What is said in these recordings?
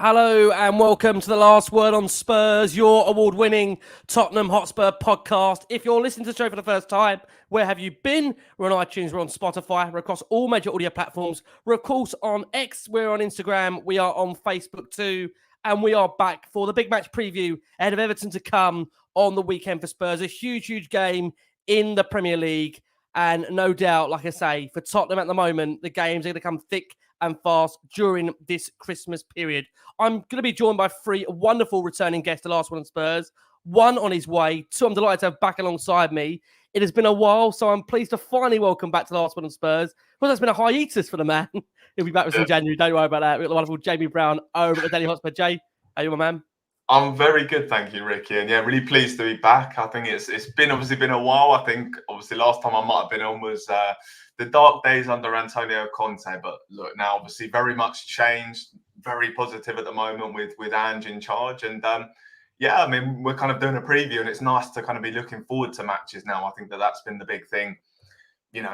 Hello and welcome to the Last Word on Spurs, your award-winning Tottenham Hotspur podcast. If you're listening to the show for the first time, where have you been? We're on iTunes, we're on Spotify, we're across all major audio platforms. We're of course on X, we're on Instagram, we are on Facebook too, and we are back for the big match preview ahead of Everton to come on the weekend for Spurs. A huge game in the Premier League, and no doubt, like I say, for Tottenham at the moment, the games are going to come thick and fast during this Christmas period. I'm going to be joined by three wonderful returning guests, the last one on Spurs. One on his way, two I'm delighted to have back alongside me. It has been a while, so I'm pleased to finally welcome back to the last one on Spurs. Well, that's been a hiatus for the man. He'll be back with us in January, don't worry about that. We've got the wonderful Jamie Brown over at the Daily Hotspur. Jay, how are you, my man? I'm very good, thank you, Ricky, and yeah, really pleased to be back. I think it's been a while. I think obviously last time I might have been on was the dark days under Antonio Conte, but look now obviously very much changed, very positive at the moment with Ange in charge, and yeah, I mean we're kind of doing a preview, and it's nice to kind of be looking forward to matches now. I think that's been the big thing,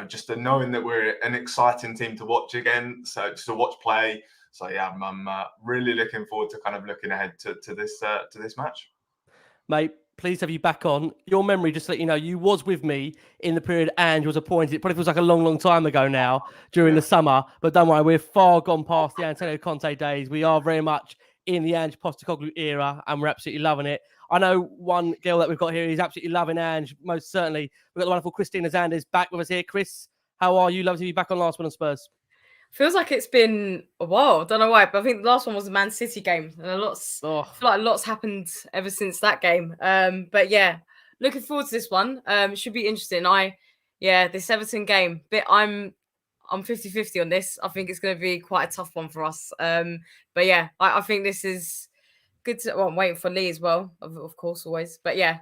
just the knowing that we're an exciting team to watch again, so just to watch play. So yeah, I'm really looking forward to kind of looking ahead to this match. Mate, pleased to have you back on. Your memory, just to let you know, you was with me in the period Ange was appointed. It probably feels like a long time ago now during the summer. But don't worry, we're far gone past the Antonio Conte days. We are very much in the Ange Postecoglou era, and we're absolutely loving it. I know one girl that we've got here is absolutely loving Ange, most certainly. We've got the wonderful Christina Zandes back with us here. Chris, how are you? Love to be back on Last One on Spurs. Feels like it's been a while. Don't know why, but I think the last one was the Man City game, and I feel like lots happened ever since that game. But yeah, looking forward to this one. It should be interesting. This Everton game. I'm 50-50 on this. I think it's going to be quite a tough one for us. But yeah, I think this is good. I'm waiting for Lee as well, of course, always. But yeah,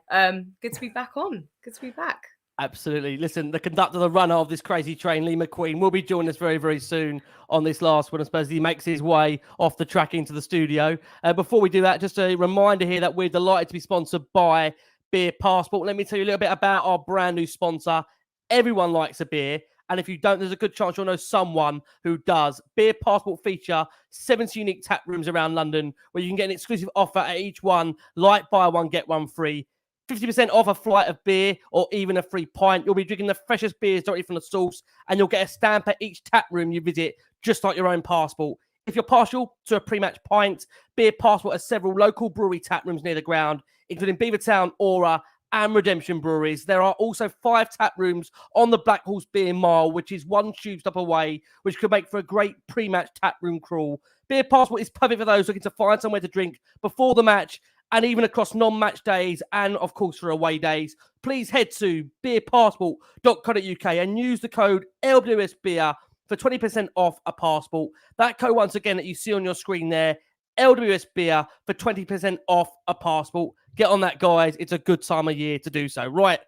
good to be back on. Good to be back. Absolutely. Listen, the conductor, the runner of this crazy train, Lee McQueen, will be joining us very soon on this last one. I suppose he makes his way off the track into the studio. Before we do that, just a reminder here that we're delighted to be sponsored by Beer Passport. Let me tell you a little bit about our brand new sponsor. Everyone likes a beer. And if you don't, there's a good chance you'll know someone who does. Beer Passport feature 70 unique tap rooms around London where you can get an exclusive offer at each one, like buy one, get one free. 50% off a flight of beer or even a free pint. You'll be drinking the freshest beers directly from the source, and you'll get a stamp at each tap room you visit, just like your own passport. If you're partial to a pre-match pint, Beer Passport has several local brewery tap rooms near the ground, including Beavertown, Aura, and Redemption breweries. There are also 5 tap rooms on the Black Horse Beer Mile, which is 1 tube stop away, which could make for a great pre-match tap room crawl. Beer Passport is perfect for those looking to find somewhere to drink before the match and even across non-match days and, of course, for away days. Please head to beerpassport.co.uk and use the code LWSBeer for 20% off a passport. That code, once again, that you see on your screen there, LWSBeer for 20% off a passport. Get on that, guys. It's a good time of year to do so. Right.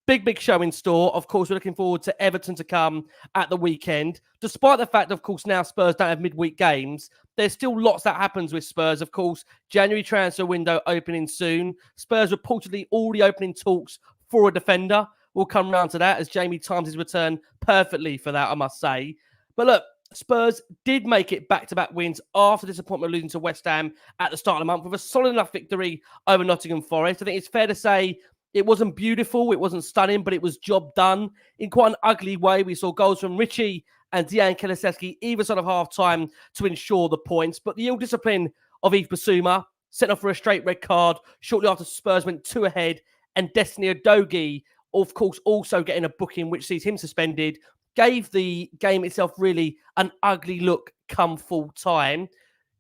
Big show in store. Of course, we're looking forward to Everton to come at the weekend. Despite the fact, of course, now Spurs don't have midweek games, there's still lots that happens with Spurs. Of course, January transfer window opening soon. Spurs reportedly already opening talks for a defender. We'll come round to that as Jamie times his return perfectly for that, I must say. But look, Spurs did make it back-to-back wins after disappointment losing to West Ham at the start of the month with a solid enough victory over Nottingham Forest. I think it's fair to say it wasn't beautiful, it wasn't stunning, but it was job done. In quite an ugly way, we saw goals from Richie and Dejan Kulusevski either side of half-time to ensure the points. But the ill-discipline of Yves Bissouma, sent off for a straight red card shortly after Spurs went 2 ahead, and Destiny Udogie, of course, also getting a booking which sees him suspended, gave the game itself really an ugly look come full time.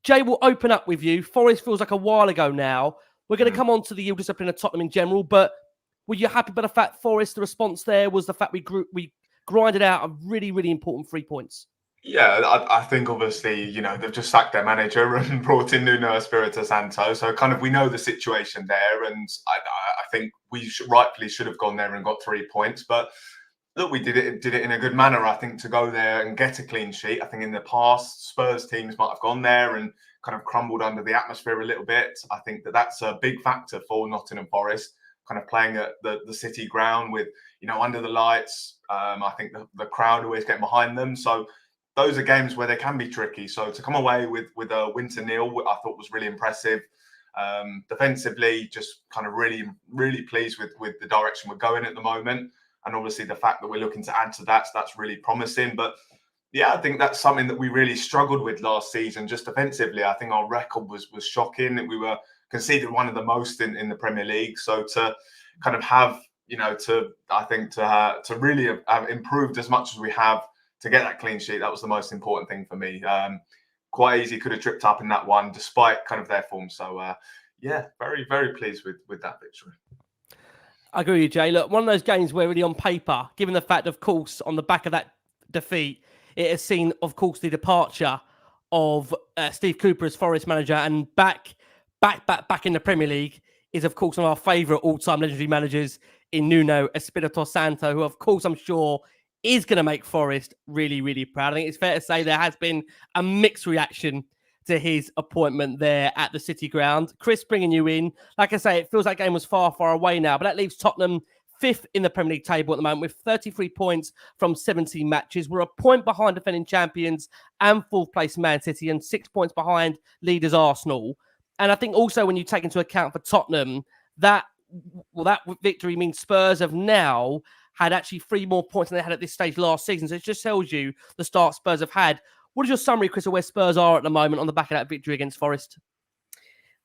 Jay, will open up with you. Forest feels like a while ago now. We're going to come on to the ill discipline of Tottenham in general, but were you happy by the fact Forest, the response there was the fact we grinded out a really important 3 points? Yeah, I think obviously, they've just sacked their manager and brought in Nuno Espirito Santo. So kind of we know the situation there. And I think we rightfully should have gone there and got 3 points. But look, we did it in a good manner, I think, to go there and get a clean sheet. I think in the past, Spurs teams might have gone there and kind of crumbled under the atmosphere a little bit. I think that's a big factor for Nottingham Forest, kind of playing at the City ground with, under the lights. I think the crowd always get behind them. So those are games where they can be tricky. So to come away with a win to nil, I thought was really impressive. Defensively, just kind of really pleased with the direction we're going at the moment. And obviously the fact that we're looking to add to that, so that's really promising. But yeah, I think that's something that we really struggled with last season, just defensively. I think our record was shocking. We were conceded one of the most in the Premier League. So to kind of have, to really have improved as much as we have to get that clean sheet, that was the most important thing for me. Quite easy, could have tripped up in that one, despite kind of their form. So yeah, very, very pleased with that victory. I agree with you, Jay. Look, one of those games where really on paper, given the fact, of course, on the back of that defeat, it has seen, of course, the departure of Steve Cooper as Forest manager, and back in the Premier League is, of course, one of our favourite all-time legendary managers in Nuno Espirito Santo, who, of course, I'm sure is going to make Forest really, really proud. I think it's fair to say there has been a mixed reaction to his appointment there at the City Ground. Chris, bringing you in. Like I say, it feels like that game was far, far away now, but that leaves Tottenham 5th in the Premier League table at the moment with 33 points from 17 matches. We're a point behind defending champions and 4th place Man City and 6 points behind leaders Arsenal. And I think also when you take into account for Tottenham, that victory means Spurs have now had actually 3 more points than they had at this stage last season. So it just tells you the start Spurs have had. What is your summary, Chris, of where Spurs are at the moment on the back of that victory against Forest?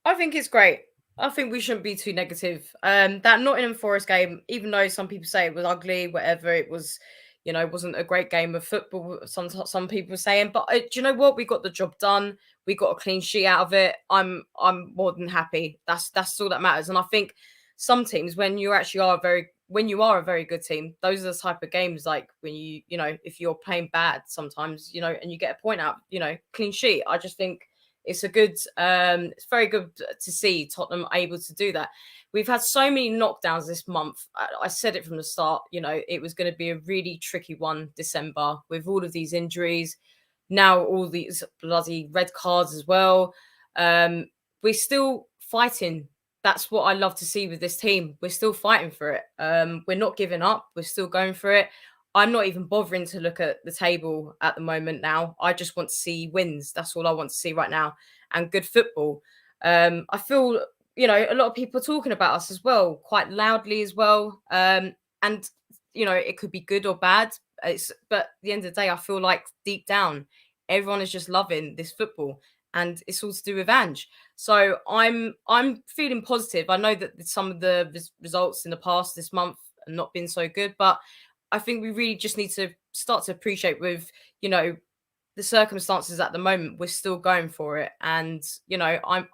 I think it's great. I think we shouldn't be too negative. That Nottingham Forest game, even though some people say it was ugly, whatever, it was, wasn't a great game of football. Some people were saying, but do you know what? We got the job done. We got a clean sheet out of it. I'm more than happy. That's all that matters. And I think some teams, when you are a very good team, those are the type of games like when if you're playing bad sometimes, and you get a point out, clean sheet. I just think it's it's very good to see Tottenham able to do that. We've had so many knockdowns this month. I said it from the start, it was going to be a really tricky one, December, with all of these injuries. Now all these bloody red cards as well. We're still fighting. That's what I love to see with this team. We're still fighting for it. We're not giving up. We're still going for it. I'm not even bothering to look at the table at the moment now. I just want to see wins. That's all I want to see right now. And good football. I feel, a lot of people are talking about us as well, quite loudly as well. And, it could be good or bad. But at the end of the day, I feel like deep down, everyone is just loving this football. And it's all to do with Ange. So I'm feeling positive. I know that some of the results in the past this month have not been so good, but I think we really just need to start to appreciate with, the circumstances at the moment, we're still going for it. And, I'm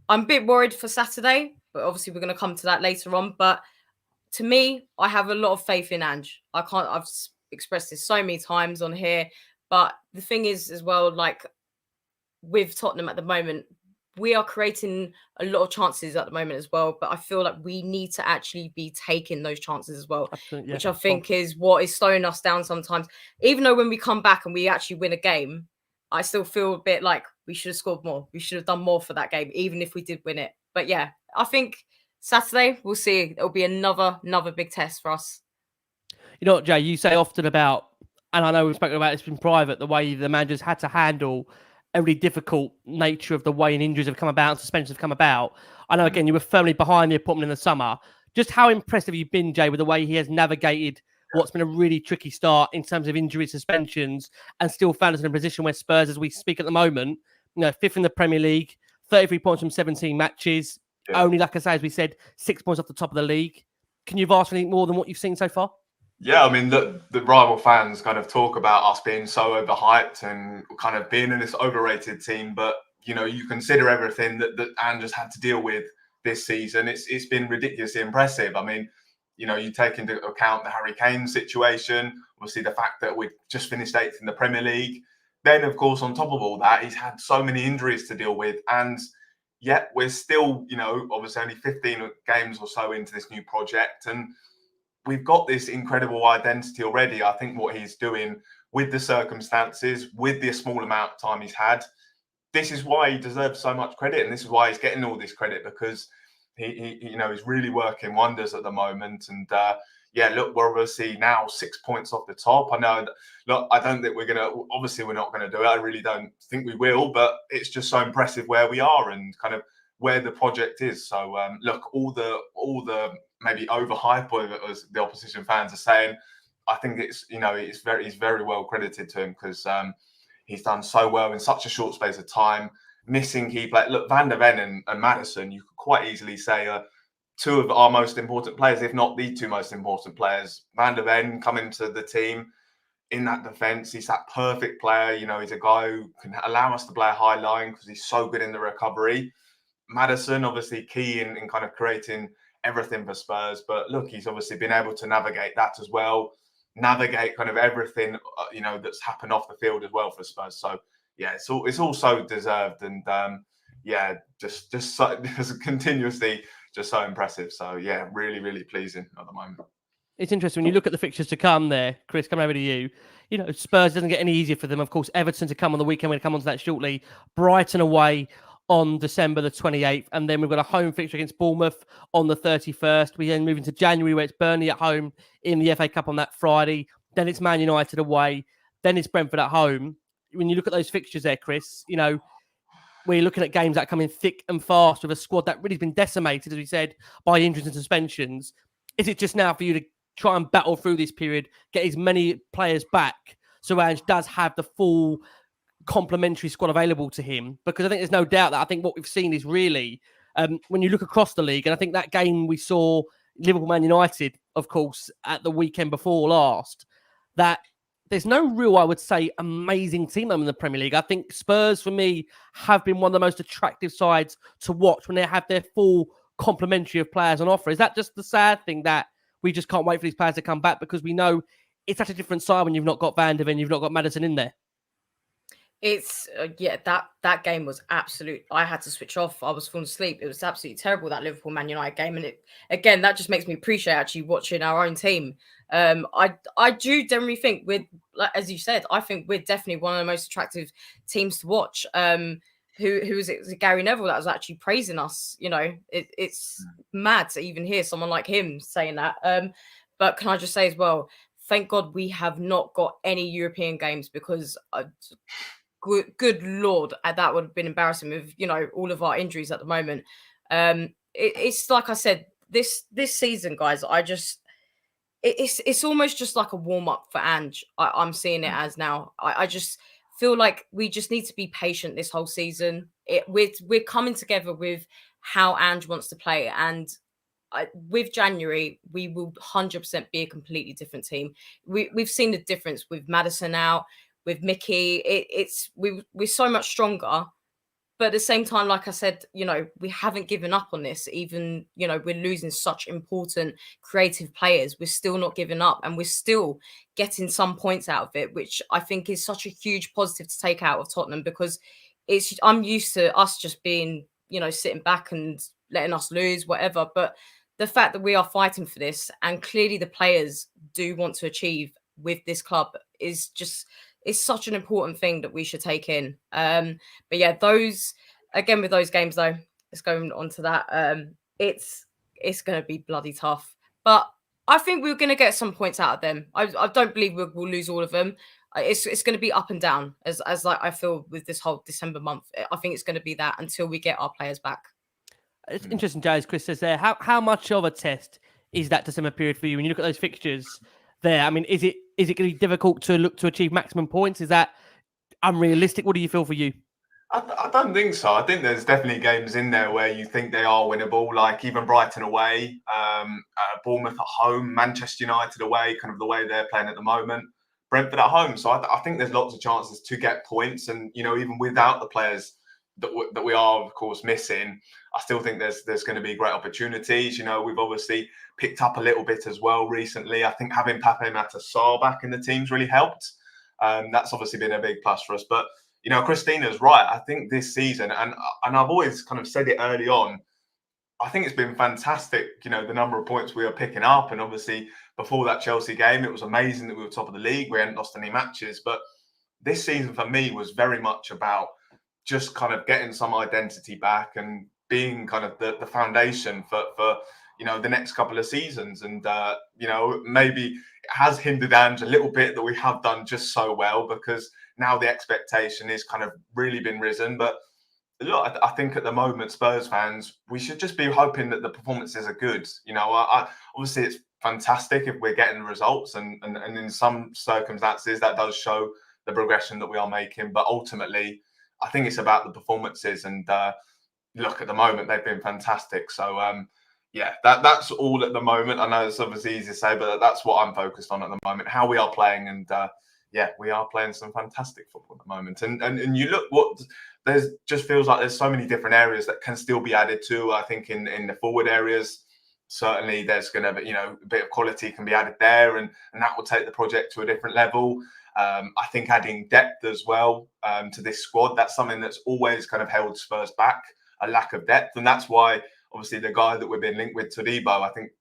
a bit worried for Saturday, but obviously we're going to come to that later on. But to me, I have a lot of faith in Ange. I've expressed this so many times on here, but the thing is as well, like with Tottenham at the moment, we are creating a lot of chances at the moment as well, but I feel like we need to actually be taking those chances as well, Absolutely, which I think is what is slowing us down sometimes. Even though when we come back and we actually win a game, I still feel a bit like we should have scored more. We should have done more for that game, even if we did win it. But yeah, I think Saturday, we'll see. It'll be another big test for us. You know what, Jay, you say often about, and I know we've spoken about this in private, the way the managers had to handle a really difficult nature of the way injuries have come about, suspensions have come about. I know, again, you were firmly behind the appointment in the summer. Just how impressed have you been, Jay, with the way he has navigated what's been a really tricky start in terms of injury suspensions and still found us in a position where Spurs, as we speak at the moment, 5th in the Premier League, 33 points from 17 matches, only, like I say, as we said, 6 points off the top of the league. Can you have asked for anything more than what you've seen so far? Yeah, I mean, the rival fans kind of talk about us being so overhyped and kind of being in this overrated team. But, you consider everything that Ange has had to deal with this season. It's been ridiculously impressive. I mean, you take into account the Harry Kane situation, obviously the fact that we just finished 8th in the Premier League. Then, of course, on top of all that, he's had so many injuries to deal with. And yet we're still, obviously only 15 games or so into this new project. And we've got this incredible identity already. I think what he's doing with the circumstances, with the small amount of time he's had, this is why he deserves so much credit. And this is why he's getting all this credit, because he's really working wonders at the moment. And look, we're obviously now 6 points off the top. I know. Look, I don't think we're not going to do it. I really don't think we will. But it's just so impressive where we are and kind of where the project is. So look, all the maybe overhype, or as the opposition fans are saying, I think it's very well credited to him, because he's done so well in such a short space of time. Missing key players. Look, Van der Ven and Maddison, you could quite easily say two of our most important players, if not the two most important players. Van der Ven coming to the team in that defence, he's that perfect player. He's a guy who can allow us to play a high line because he's so good in the recovery. Maddison, obviously key in kind of creating everything for Spurs. But look, he's obviously been able to navigate that as well. Navigate kind of everything, that's happened off the field as well for Spurs. So, yeah, it's all so deserved, and just continuously just so impressive. So yeah, really, really pleasing at the moment. It's interesting when you look at the fixtures to come there, Chris, coming over to you. Spurs doesn't get any easier for them. Of course, Everton to come on the weekend. We're going to come on to that shortly. Brighton away on December the 28th. And then we've got a home fixture against Bournemouth on the 31st. We then move into January, where it's Burnley at home in the FA Cup on that Friday. Then it's Man United away. Then it's Brentford at home. When you look at those fixtures there, Chris, we're looking at games that come in thick and fast with a squad that really has been decimated, as we said, by injuries and suspensions. Is it just now for you to try and battle through this period, get as many players back, so Ange does have the full complementary squad available to him? Because I think there's no doubt that I think what we've seen is really, when you look across the league, and I think that game we saw Liverpool Man United, of course, at the weekend before last, that there's no real, I would say, amazing team in the Premier League. I think Spurs, for me, have been one of the most attractive sides to watch when they have their full complementary of players on offer. Is that just the sad thing that we just can't wait for these players to come back, because we know it's such a different side when you've not got Van der Ven, you've not got Maddison in there? It's that game was absolute. I had to switch off. I was falling asleep. It was absolutely terrible, that Liverpool Man United game, and again that just makes me appreciate actually watching our own team. I do generally think as you said, I think we're definitely one of the most attractive teams to watch. Who was it? Was it Gary Neville that was actually praising us? It's mad to even hear someone like him saying that. But can I just say as well, thank God we have not got any European games, because good Lord, that would have been embarrassing with all of our injuries at the moment. It's like I said, this season, guys, it's almost just like a warm up for Ange. I'm seeing it as now. I just feel like we just need to be patient this whole season. We're coming together with how Ange wants to play, and with January we will 100% be a completely different team. We've seen the difference with Maddison out, with Mickey. We're so much stronger. But at the same time, like I said, we haven't given up on this. Even, we're losing such important creative players. We're still not giving up, and we're still getting some points out of it, which I think is such a huge positive to take out of Tottenham, because I'm used to us just being, sitting back and letting us lose, whatever. But the fact that we are fighting for this, and clearly the players do want to achieve with this club, is just... it's such an important thing that we should take in. But yeah, with those games though, let's go on to that. It's going to be bloody tough, but I think we're going to get some points out of them. I don't believe we'll lose all of them. It's going to be up and down, as like I feel with this whole December month. I think it's going to be that until we get our players back. It's interesting, Jay, as Chris says there. How much of a test is that December period for you when you look at those fixtures there? I mean, is it going to be difficult to look to achieve maximum points? Is that unrealistic? What do you feel for you? I don't think so. I think there's definitely games in there where you think they are winnable, like even Brighton away, Bournemouth at home, Manchester United away, kind of the way they're playing at the moment, Brentford at home. So I think there's lots of chances to get points. And, even without the players that we are, of course, missing, I still think there's going to be great opportunities. We've obviously picked up a little bit as well recently. I think having Pape Matar Sarr back in the team's really helped. That's obviously been a big plus for us. But, Christina's right. I think this season, and I've always kind of said it early on, I think it's been fantastic, the number of points we are picking up. And obviously, before that Chelsea game, it was amazing that we were top of the league. We hadn't lost any matches. But this season for me was very much about just kind of getting some identity back and being kind of the foundation for the next couple of seasons. And maybe it has hindered Ange a little bit that we have done just so well, because now the expectation is kind of really been risen. But look, I think at the moment, Spurs fans, we should just be hoping that the performances are good. Obviously it's fantastic if we're getting results, and in some circumstances that does show the progression that we are making. But ultimately, I think it's about the performances. And look, at the moment, they've been fantastic. So that's all at the moment. I know it's obviously easy to say, but that's what I'm focused on at the moment, how we are playing. And we are playing some fantastic football at the moment. And you look there's just feels like there's so many different areas that can still be added to. I think in the forward areas, certainly there's going to be, a bit of quality can be added there, and that will take the project to a different level. I think adding depth as well to this squad, that's something that's always kind of held Spurs back, a lack of depth. And that's why, obviously, the guy that we've been linked with, Todibo, I think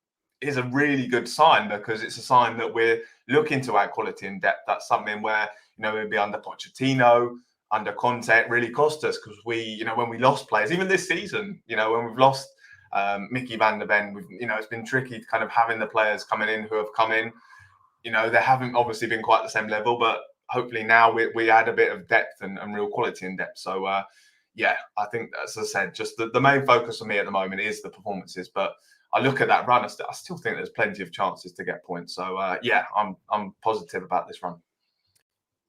is a really good sign, because it's a sign that we're looking to add quality and depth. That's something where, maybe under Pochettino, under Conte, it really cost us, because we, when we lost players, even this season, when we've lost Mickey van der Ven, it's been tricky to kind of having the players coming in who have come in. They haven't obviously been quite the same level, but hopefully now we add a bit of depth and real quality in depth. So, I think, as I said, just the main focus for me at the moment is the performances. But I look at that run, I still think there's plenty of chances to get points. So, I'm positive about this run.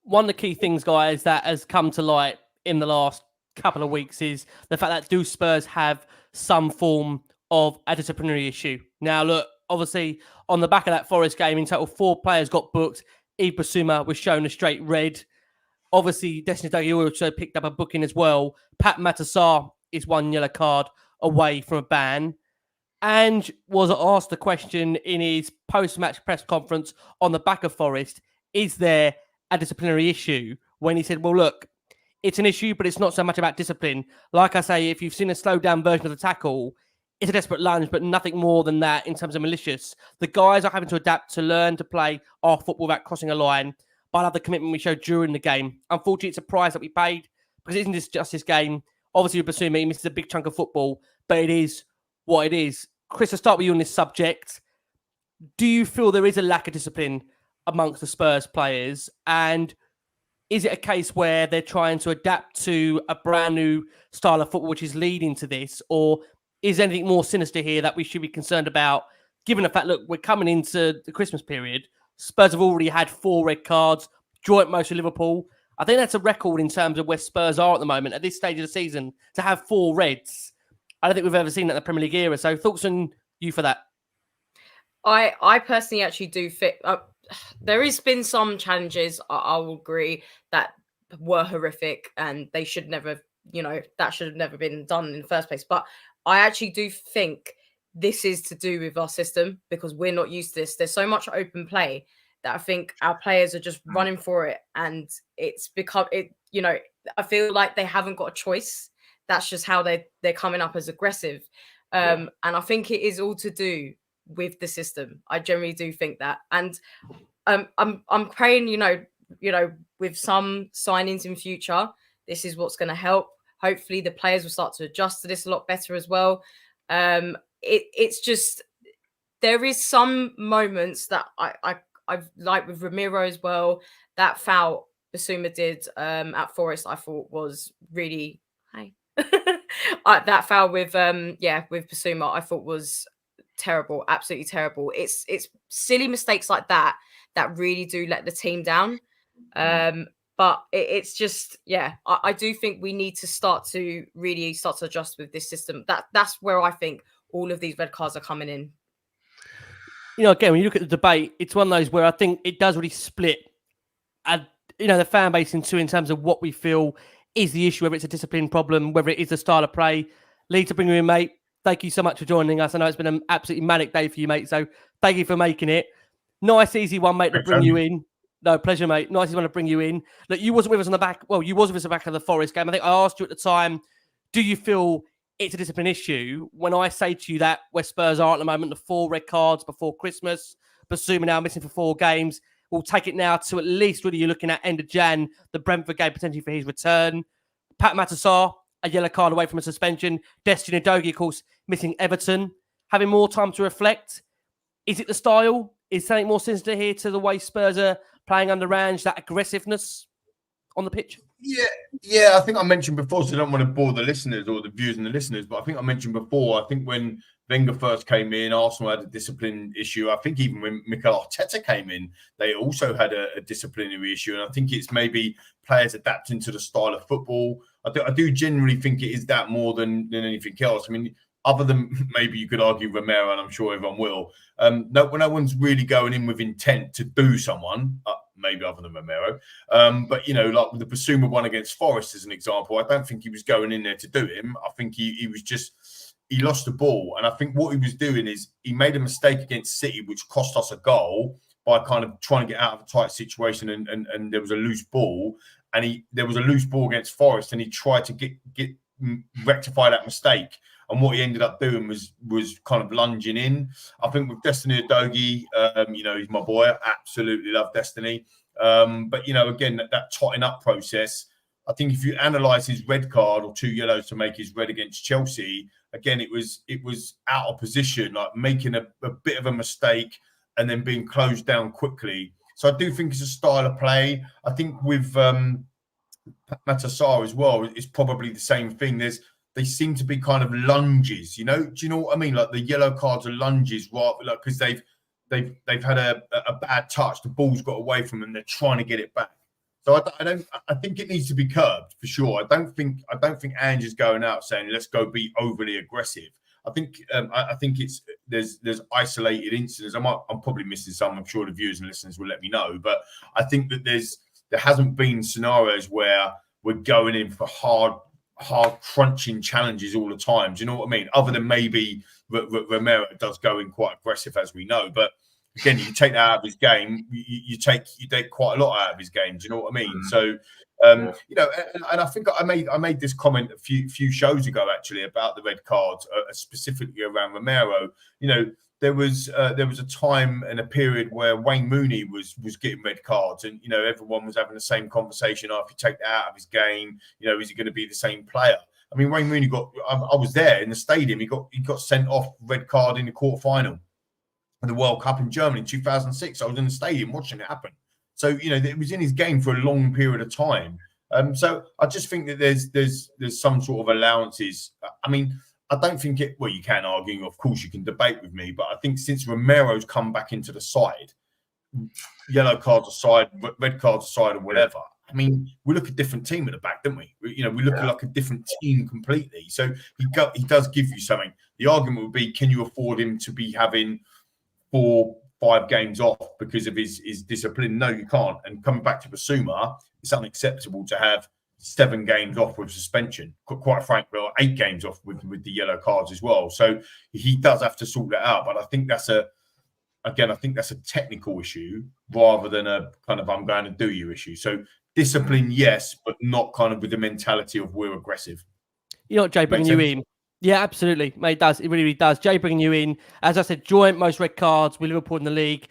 One of the key things, guys, that has come to light in the last couple of weeks is the fact that do Spurs have some form of a disciplinary issue. Now, look, obviously, on the back of that Forest game, in total, 4 players got booked. Yves Bissouma was shown a straight red. Obviously, Destiny Doucouré also picked up a booking as well. Pat Matassar is 1 yellow card away from a ban. And was asked the question in his post-match press conference on the back of Forest, is there a disciplinary issue? When he said, well, look, it's an issue, but it's not so much about discipline. Like I say, if you've seen a slowed down version of the tackle, it's a desperate lunge, but nothing more than that in terms of malicious. The guys are having to adapt to learn to play our football without crossing a line. But I love the commitment we showed during the game. Unfortunately, it's a price that we paid, because it isn't just this game. Obviously, with Bissouma, he misses a big chunk of football, but it is what it is. Chris, I'll start with you on this subject. Do you feel there is a lack of discipline amongst the Spurs players? And is it a case where they're trying to adapt to a brand new style of football which is leading to this? Or is there anything more sinister here that we should be concerned about, given the fact, look, we're coming into the Christmas period. Spurs have already had 4 red cards, joint most with Liverpool. I think that's a record in terms of where Spurs are at the moment at this stage of the season, to have 4 reds. I don't think we've ever seen that in the Premier League era. So thoughts on you for that? I personally actually do fit. There has been some challenges, I will agree, that were horrific, and they should never, that should have never been done in the first place. But I actually do think this is to do with our system, because we're not used to this. There's so much open play that I think our players are just running for it, and it's become it. I feel like they haven't got a choice. That's just how they're coming up as aggressive, and I think it is all to do with the system. I generally do think that, and I'm praying, with some signings in future, this is what's going to help. Hopefully, the players will start to adjust to this a lot better as well. It's just, there is some moments that I've like with Ramiro as well. That foul Bissouma did at Forest, I thought was really that foul with Bissouma, I thought was terrible, absolutely terrible. It's silly mistakes like that really do let the team down. But it's just, I do think we need to start to adjust with this system. That's where I think all of these red cards are coming in. Again, when you look at the debate, it's one of those where I think it does really split, the fan base in two in terms of what we feel is the issue, whether it's a discipline problem, whether it is a style of play. Lee, to bring you in, mate, thank you so much for joining us. I know it's been an absolutely manic day for you, mate, so thank you for making it. Nice, easy one, mate, to bring you in. No, pleasure, mate. Nice easy one to bring you in. Look, you wasn't with us on the back. Well, you was with us on the back of the Forest game. I think I asked you at the time, do you feel it's a discipline issue? When I say to you that where Spurs are at the moment, the 4 red cards before Christmas, Bissouma now missing for 4 games, we'll take it now to at least really you're looking at end of Jan, the Brentford game potentially for his return. Pat Matassar, a yellow card away from a suspension. Destiny Udogie, of course, missing Everton, having more time to reflect. Is it the style? Is something more sinister here to the way Spurs are playing under Range, that aggressiveness on the pitch? Yeah. I think I mentioned before, so I don't want to bore the listeners or the viewers and the listeners, but I think I mentioned before, I think when Wenger first came in, Arsenal had a discipline issue. I think even when Mikel Arteta came in, they also had a disciplinary issue. And I think it's maybe players adapting to the style of football. I do genuinely think it is that more than anything else. I mean, other than maybe you could argue Romero, and I'm sure everyone will. No one's really going in with intent to do someone, maybe other than Romero. But, you know, like with the Basuma one against Forest as an example, I don't think he was going in there to do him. I think he was just, he lost the ball. And I think what he was doing is he made a mistake against City, which cost us a goal by kind of trying to get out of a tight situation. And there was a loose ball. And there was a loose ball against Forest, and he tried to get rectify that mistake. And what he ended up doing was kind of lunging in. I think with Destiny Udogie, you know, he's my boy. I absolutely love Destiny. But, you know, again, that totting up process, I think if you analyse his red card or 2 yellows to make his red against Chelsea, again, it was out of position, like making a bit of a mistake and then being closed down quickly. So I do think it's a style of play. I think with Matassar as well, it's probably the same thing. They seem to be kind of lunges, you know. Do you know what I mean? Like the yellow cards are lunges, right? Like because they've had a bad touch, the ball's got away from them, they're trying to get it back. So I think it needs to be curbed for sure. I don't think Ange is going out saying let's go be overly aggressive. I think it's there's isolated incidents. I'm probably missing some. I'm sure the viewers and listeners will let me know, but I think that there hasn't been scenarios where we're going in for hard crunching challenges all the time. Do you know what I mean? Other than maybe Romero does go in quite aggressive, as we know. But again, you take that out of his game, you take quite a lot out of his game. Do you know what I mean? So, you know, and I think I made this comment a few shows ago actually about the red cards, specifically around Romero. You know, there was a time and a period where Wayne Mooney was getting red cards, and you know everyone was having the same conversation. Oh, if you take that out of his game, you know, is he going to be the same player? I mean, Wayne Mooney I was there in the stadium. He got sent off red card in the quarterfinal of the World Cup in Germany in 2006. I was in the stadium watching it happen. So you know, it was in his game for a long period of time. So I just think that there's some sort of allowances. I mean, I don't think it. Well, you can argue, of course, you can debate with me, but I think since Romero's come back into the side, yellow cards aside, red cards aside, or whatever. I mean, we look a different team at the back, don't we? You know, we look like a different team completely. So he does give you something. The argument would be, can you afford him to be having 4-5 games off because of his discipline? No, you can't. And coming back to Basuma, it's unacceptable to have 7 games off with suspension. Quite frankly, 8 games off with the yellow cards as well. So he does have to sort that out. But I think that's a technical issue rather than a kind of I'm going to do you issue. So discipline, yes, but not kind of with the mentality of we're aggressive. You know what, Jay, bringing you in. Yeah, absolutely, mate. It does. It really, really does. Jay, bringing you in. As I said, joint most red cards with Liverpool in the league.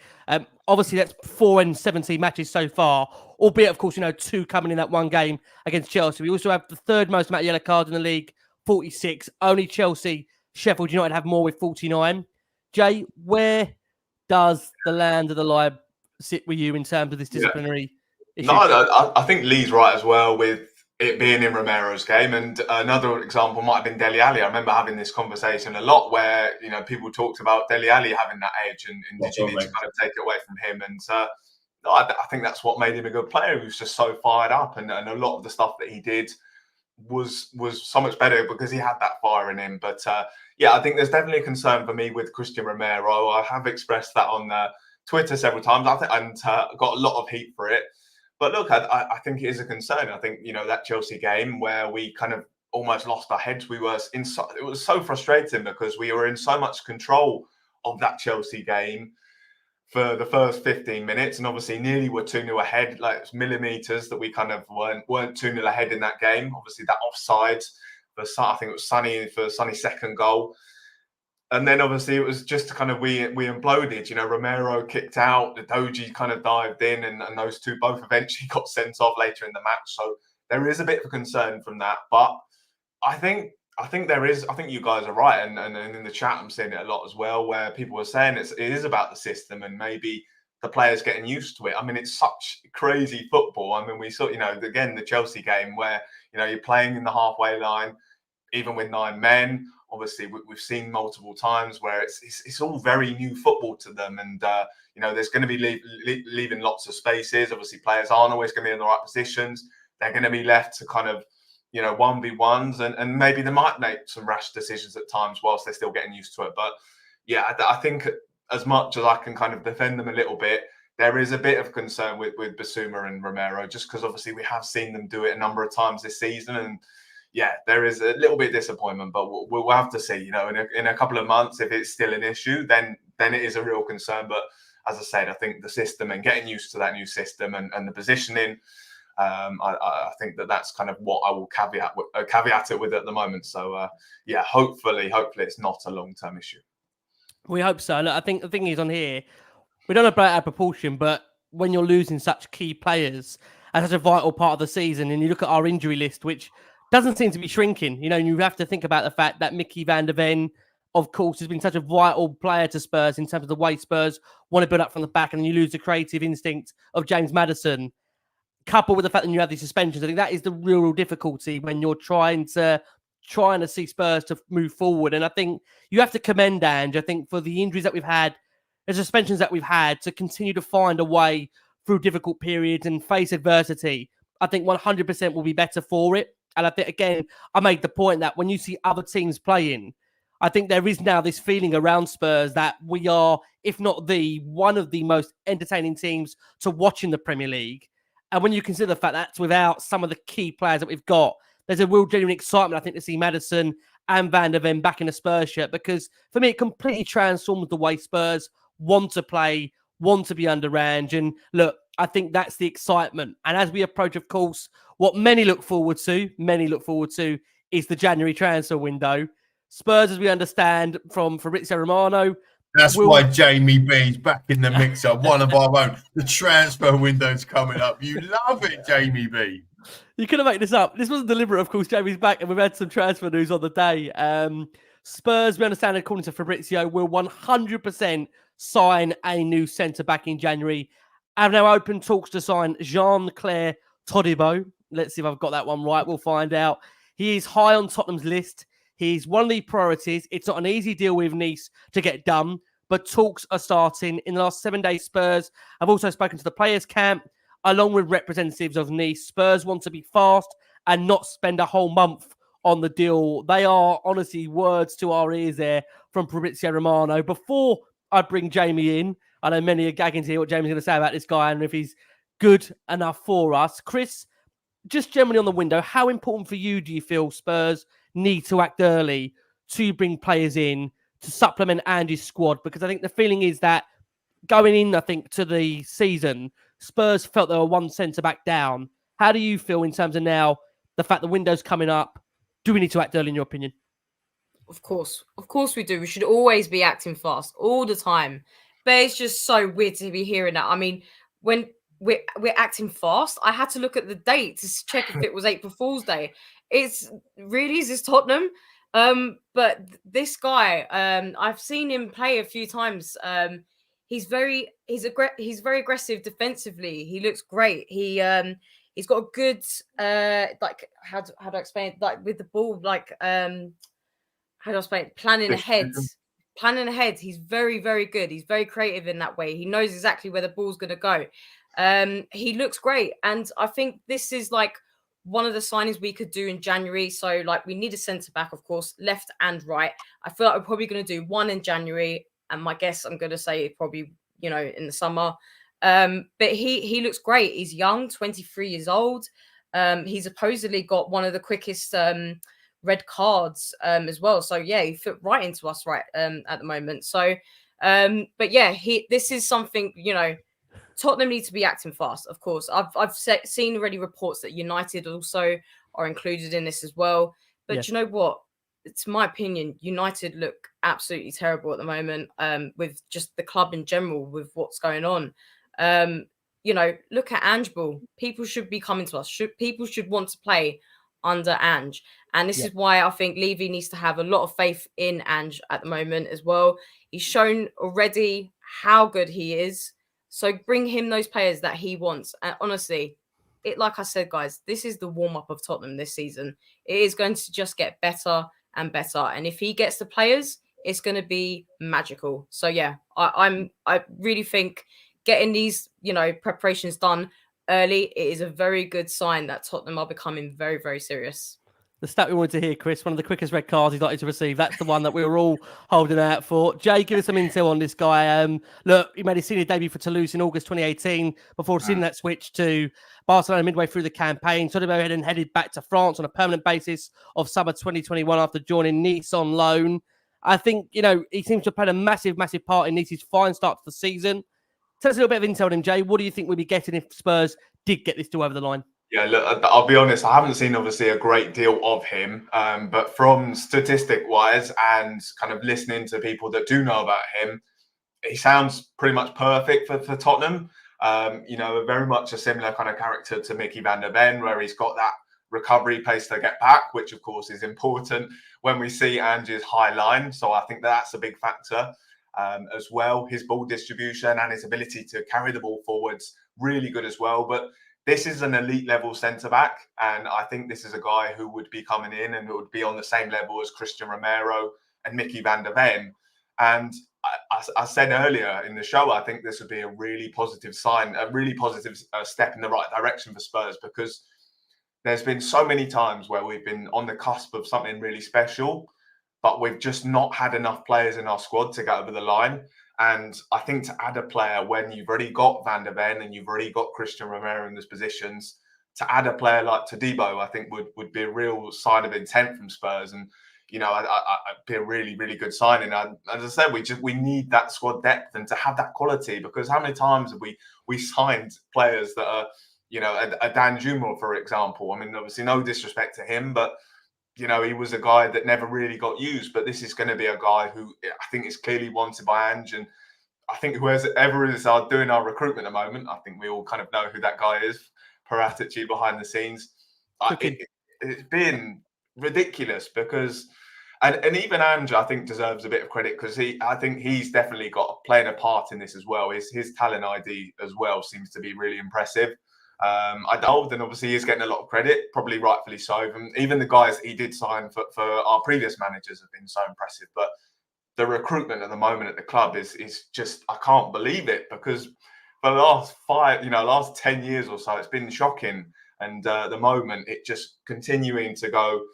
Obviously, that's 4 and 17 matches so far, albeit, of course, you know, 2 coming in that one game against Chelsea. We also have the 3rd most amount of yellow cards in the league, 46. Only Chelsea, Sheffield United have more with 49. Jay, where does the land of the lie sit with you in terms of this disciplinary issue? No, I think Lee's right as well with it being in Romero's game. And another example might have been Dele Alli. I remember having this conversation a lot where, you know, people talked about Dele Alli having that edge and did you need to kind of take it away from him? And no, I think that's what made him a good player. He was just so fired up, and a lot of the stuff that he did was so much better because he had that fire in him. But yeah, I think there's definitely a concern for me with Christian Romero. I have expressed that on Twitter several times, and got a lot of heat for it. But look, I think it is a concern. I think, you know, that Chelsea game where we kind of almost lost our heads. It was so frustrating because we were in so much control of that Chelsea game for the first 15 minutes, and obviously nearly were 2-0 ahead, like millimeters that we kind of weren't 2-0 ahead in that game. Obviously that offside, I think it was Sonny for Sonny's 2nd goal. And then obviously it was just kind of we imploded. You know, Romero kicked out, the Doji kind of dived in, and those 2 both eventually got sent off later in the match. So there is a bit of a concern from that. But I think there is. I think you guys are right, and in the chat I'm seeing it a lot as well, where people are saying it is about the system and maybe the players getting used to it. I mean, it's such crazy football. I mean, we saw, again, the Chelsea game where you're playing in the halfway line, even with 9 men. Obviously, we've seen multiple times where it's all very new football to them, and there's going to be leaving lots of spaces. Obviously, players aren't always going to be in the right positions. They're going to be left to kind of 1v1s, and maybe they might make some rash decisions at times whilst they're still getting used to it. But yeah, I think as much as I can kind of defend them a little bit, there is a bit of concern with Basuma and Romero, just because obviously we have seen them do it a number of times this season, and yeah, there is a little bit of disappointment. But we'll have to see. In a couple of months, if it's still an issue, then it is a real concern. But as I said, I think the system and getting used to that new system and the positioning. I think that's kind of what I will caveat it with at the moment. So yeah, hopefully it's not a long-term issue. We hope so. Look, I think the thing is on here, we don't know about our proportion, but when you're losing such key players as such a vital part of the season, and you look at our injury list, which doesn't seem to be shrinking, you have to think about the fact that Mickey van der Ven, of course, has been such a vital player to Spurs in terms of the way Spurs want to build up from the back, and then you lose the creative instinct of James Maddison. Coupled with the fact that you have these suspensions, I think that is the real difficulty when you're trying to see Spurs to move forward. And I think you have to commend Ange, I think, for the injuries that we've had, the suspensions that we've had, to continue to find a way through difficult periods and face adversity. I think 100% will be better for it. And I think, again, I made the point that when you see other teams playing, I think there is now this feeling around Spurs that we are, if not one of the most entertaining teams to watch in the Premier League. And when you consider the fact that's without some of the key players that we've got, there's a real genuine excitement, I think, to see Maddison and Van der Ven back in a Spurs shirt, because for me, it completely transformed the way Spurs want to play, want to be under Ange. And look, I think that's the excitement. And as we approach, of course, what many look forward to is the January transfer window. Spurs, as we understand from Fabrizio Romano, that's why Jamie B's back in the mixer, one of our own. The transfer window's coming up. You love it, Jamie B. You couldn't make this up. This wasn't deliberate, of course. Jamie's back, and we've had some transfer news on the day. Spurs, we understand, according to Fabrizio, will 100% sign a new centre-back in January. Have now opened talks to sign Jean-Clair Toribo. Let's see if I've got that one right. We'll find out. He is high on Tottenham's list. He's one of the priorities. It's not an easy deal with Nice to get done, but talks are starting. In the last 7 days, Spurs have also spoken to the players' camp, along with representatives of Nice. Spurs want to be fast and not spend a whole month on the deal. They are, honestly, words to our ears there from Fabrizio Romano. Before I bring Jamie in, I know many are gagging to hear what Jamie's going to say about this guy and if he's good enough for us. Chris, just generally on the window, how important for you do you feel Spurs need to act early to bring players in to supplement Andy's squad? Because I think the feeling is that going in, I think, to the season, Spurs felt they were one centre-back down. How do you feel in terms of now the fact the window's coming up? Do we need to act early, in your opinion? Of course we do. We should always be acting fast all the time. But it's just so weird to be hearing that. I mean, when we're acting fast, I had to look at the date to check if it was April Fool's Day. Is this Tottenham? But this guy, I've seen him play a few times. He's very aggressive defensively. He looks great. He's got a good how do I explain it? Like with the ball, how do I explain it? Planning ahead. He's very, very good. He's very creative in that way. He knows exactly where the ball's going to go. He looks great. And I think this is like one of the signings we could do in January. So like we need a centre-back, of course, left and right. I feel like we're probably going to do one in January. And my guess, I'm going to say probably, in the summer. But he looks great. He's young, 23 years old. He's supposedly got one of the quickest red cards as well. So yeah, he fit right into us at the moment. So, but yeah, this is something, Tottenham need to be acting fast, of course. I've seen already reports that United also are included in this as well. But Yes. You know what? It's my opinion. United look absolutely terrible at the moment with just the club in general, with what's going on. Look at Ange Ball. People should be coming to us. People should want to play under Ange. And this is why I think Levy needs to have a lot of faith in Ange at the moment as well. He's shown already how good he is. So bring him those players that he wants. And honestly, like I said, guys, this is the warm-up of Tottenham this season. It is going to just get better and better. And if he gets the players, it's going to be magical. So yeah, I really think getting these, preparations done early, it is a very good sign that Tottenham are becoming very, very serious. The stat we wanted to hear, Chris, one of the quickest red cards he's likely to receive. That's the one that we were all holding out for. Jay, give us some intel on this guy. Look, he made his senior debut for Toulouse in August 2018 before seeing that switch to Barcelona midway through the campaign. Todibo had then headed back to France on a permanent basis of summer 2021 after joining Nice on loan. I think, he seems to have played a massive, massive part in Nice's fine start to the season. Tell us a little bit of intel on him, Jay. What do you think we'd be getting if Spurs did get this deal over the line? Yeah, look, I'll be honest, I haven't seen obviously a great deal of him, but from statistic-wise and kind of listening to people that do know about him, he sounds pretty much perfect for Tottenham. Very much a similar kind of character to Mickey van der Ven, where he's got that recovery pace to get back, which of course is important when we see Ange's high line. So I think that's a big factor as well. His ball distribution and his ability to carry the ball forwards, really good as well. But this is an elite level centre back, and I think this is a guy who would be coming in and would be on the same level as Christian Romero and Mickey van der Ven. And I said earlier in the show, I think this would be a really positive sign, a really positive step in the right direction for Spurs, because there's been so many times where we've been on the cusp of something really special, but we've just not had enough players in our squad to get over the line. And I think to add a player when you've already got Van der Ven and you've already got Christian Romero in those positions, to add a player like Todibo, I think would be a real sign of intent from Spurs. And, I'd be a really, really good signing. As I said, we need that squad depth and to have that quality, because how many times have we signed players that are, a Dan Juma, for example? I mean, obviously no disrespect to him, but he was a guy that never really got used. But this is going to be a guy who I think is clearly wanted by Ange. And I think whoever is doing our recruitment at the moment, I think we all kind of know who that guy is, per attitude behind the scenes. It's been ridiculous because, and even Ange, I think, deserves a bit of credit, because I think he's definitely playing a part in this as well. His talent ID as well seems to be really impressive. I don't, and obviously he's getting a lot of credit, probably rightfully so. Even the guys that he did sign for our previous managers have been so impressive. But the recruitment at the moment at the club is just, I can't believe it, because for the last 10 years or so, it's been shocking. And at the moment, it just continuing to go,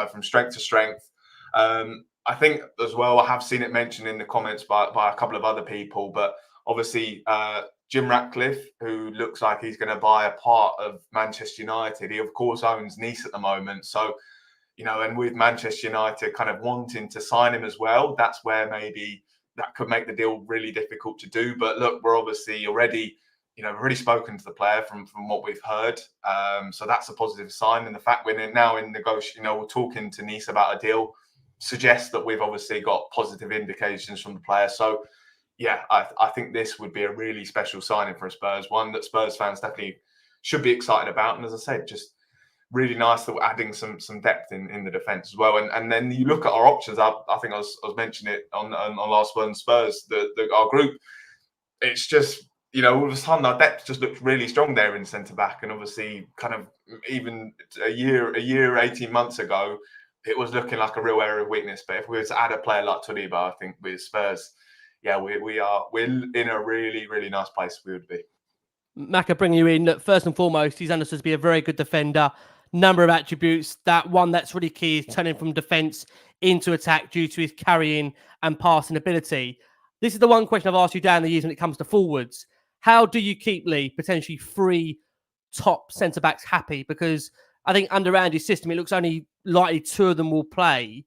from strength to strength. I think as well, I have seen it mentioned in the comments by a couple of other people, but obviously Jim Ratcliffe, who looks like he's going to buy a part of Manchester United. He, of course, owns Nice at the moment. So, and with Manchester United kind of wanting to sign him as well, that's where maybe that could make the deal really difficult to do. But look, we're obviously already, we've already spoken to the player from what we've heard. So that's a positive sign. And the fact we're now in negotiation, we're talking to Nice about a deal, suggests that we've obviously got positive indications from the player. So, yeah, I think this would be a really special signing for Spurs, one that Spurs fans definitely should be excited about. And as I said, just really nice that we're adding some depth in the defence as well. And then you look at our options. I think I was mentioning it on last one, Spurs, our group. It's just, all of a sudden our depth just looks really strong there in centre back. And obviously, kind of even a year, 18 months ago, it was looking like a real area of weakness. But if we were to add a player like Todibo, I think with Spurs, yeah, we're in a really, really nice place we would be. Maka, bringing you in. Look, first and foremost, he's understood to be a very good defender. Number of attributes. That one that's really key is turning from defence into attack due to his carrying and passing ability. This is the one question I've asked you down the years when it comes to forwards. How do you keep, Lee, potentially 3 top centre-backs happy? Because I think under Andy's system, it looks only likely 2 of them will play.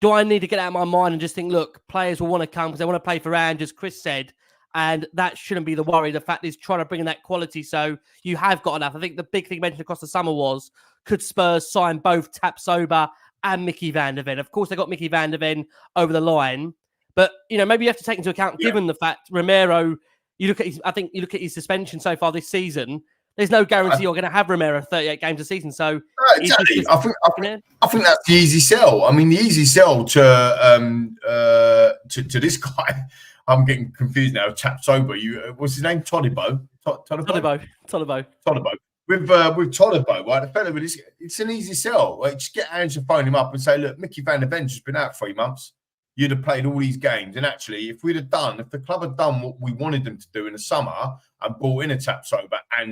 Do I need to get out of my mind and just think, look, players will want to come because they want to play for Ange, as Chris said, and that shouldn't be the worry. The fact is trying to bring in that quality so you have got enough. I think the big thing mentioned across the summer was, could Spurs sign both Tapsoba and Mickey van der Ven? Of course, they got Mickey van der Ven over the line, but, maybe you have to take into account, given the fact Romero, you look at his suspension so far this season, There's no guarantee you're going to have Romero 38 games a season. So exactly. I think that's the easy sell. I mean, the easy sell to this guy. I'm getting confused now. Taprooms. What's his name? Todibo. Todibo. With Todibo, right? The fella with this, it's an easy sell. Like, just get Ange to phone him up and say, look, Mickey Van der Ven's just been out 3 months. You'd have played all these games. And actually, if the club had done what we wanted them to do in the summer and brought in a Taprooms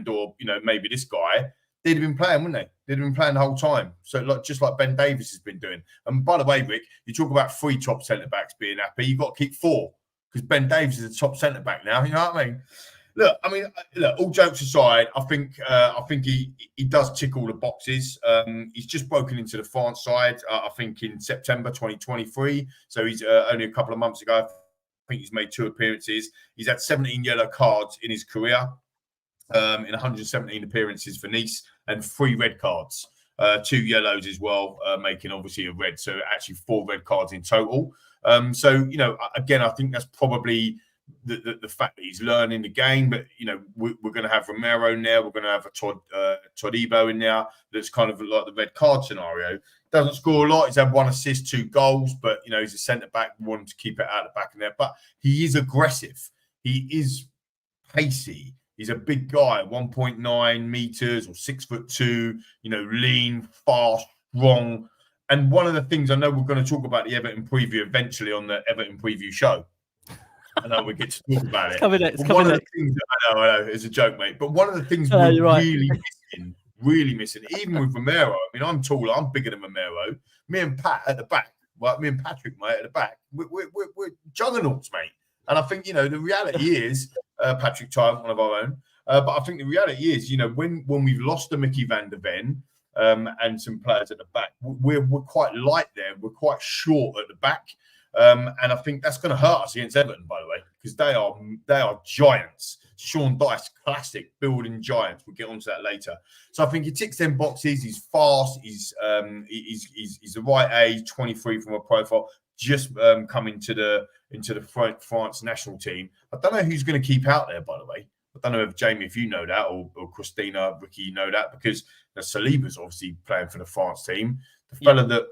or maybe this guy, they'd have been playing, wouldn't they? They'd have been playing the whole time. So just like Ben Davies has been doing. And by the way, Rick, you talk about 3 top centre-backs being happy. You've got to keep 4 because Ben Davies is a top centre-back now. You know what I mean? Look, all jokes aside, I think he does tick all the boxes. He's just broken into the France side, I think in September 2023. So he's only a couple of months ago. I think he's made 2 appearances. He's had 17 yellow cards in his career, in 117 appearances for Nice, and 3 red cards, 2 yellows as well, making obviously a red. So actually 4 red cards in total. So again, I think that's probably the fact that he's learning the game, but we're going to have Romero in there, we're going to have a Todibo in there. That's kind of like the red card scenario. Doesn't score a lot. He's had 1 assist, 2 goals, but he's a centre back. We want to keep it out the back in there, but he is aggressive. He is pacey. He's a big guy, 1.9 meters or 6'2". Lean, fast, strong. And one of the things I know we're going to talk about the Everton preview eventually on the Everton preview show. I know we get to talk about it. It's coming next. I know, it's a joke, mate. But one of the things we're really missing, even with Romero. I mean, I'm taller, I'm bigger than Romero. Me and Pat at the back, me and Patrick, mate, at the back, we're juggernauts, mate. And I think the reality is, Patrick Tyrant, one of our own. But I think the reality is, when we've lost the Mickey Van der Ven and some players at the back, we're quite light there. We're quite short at the back. And I think that's going to hurt us against Everton, by the way, because they are giants. Sean Dyche, classic building giants. We'll get onto that later. So I think he ticks them boxes. He's fast. He's the right age, 23 from a profile. Just coming into the France national team. I don't know who's going to keep out there, by the way. I don't know if Jamie, if you know that, or Christina, Ricky, you know that, because Saliba's obviously playing for the France team. The fella that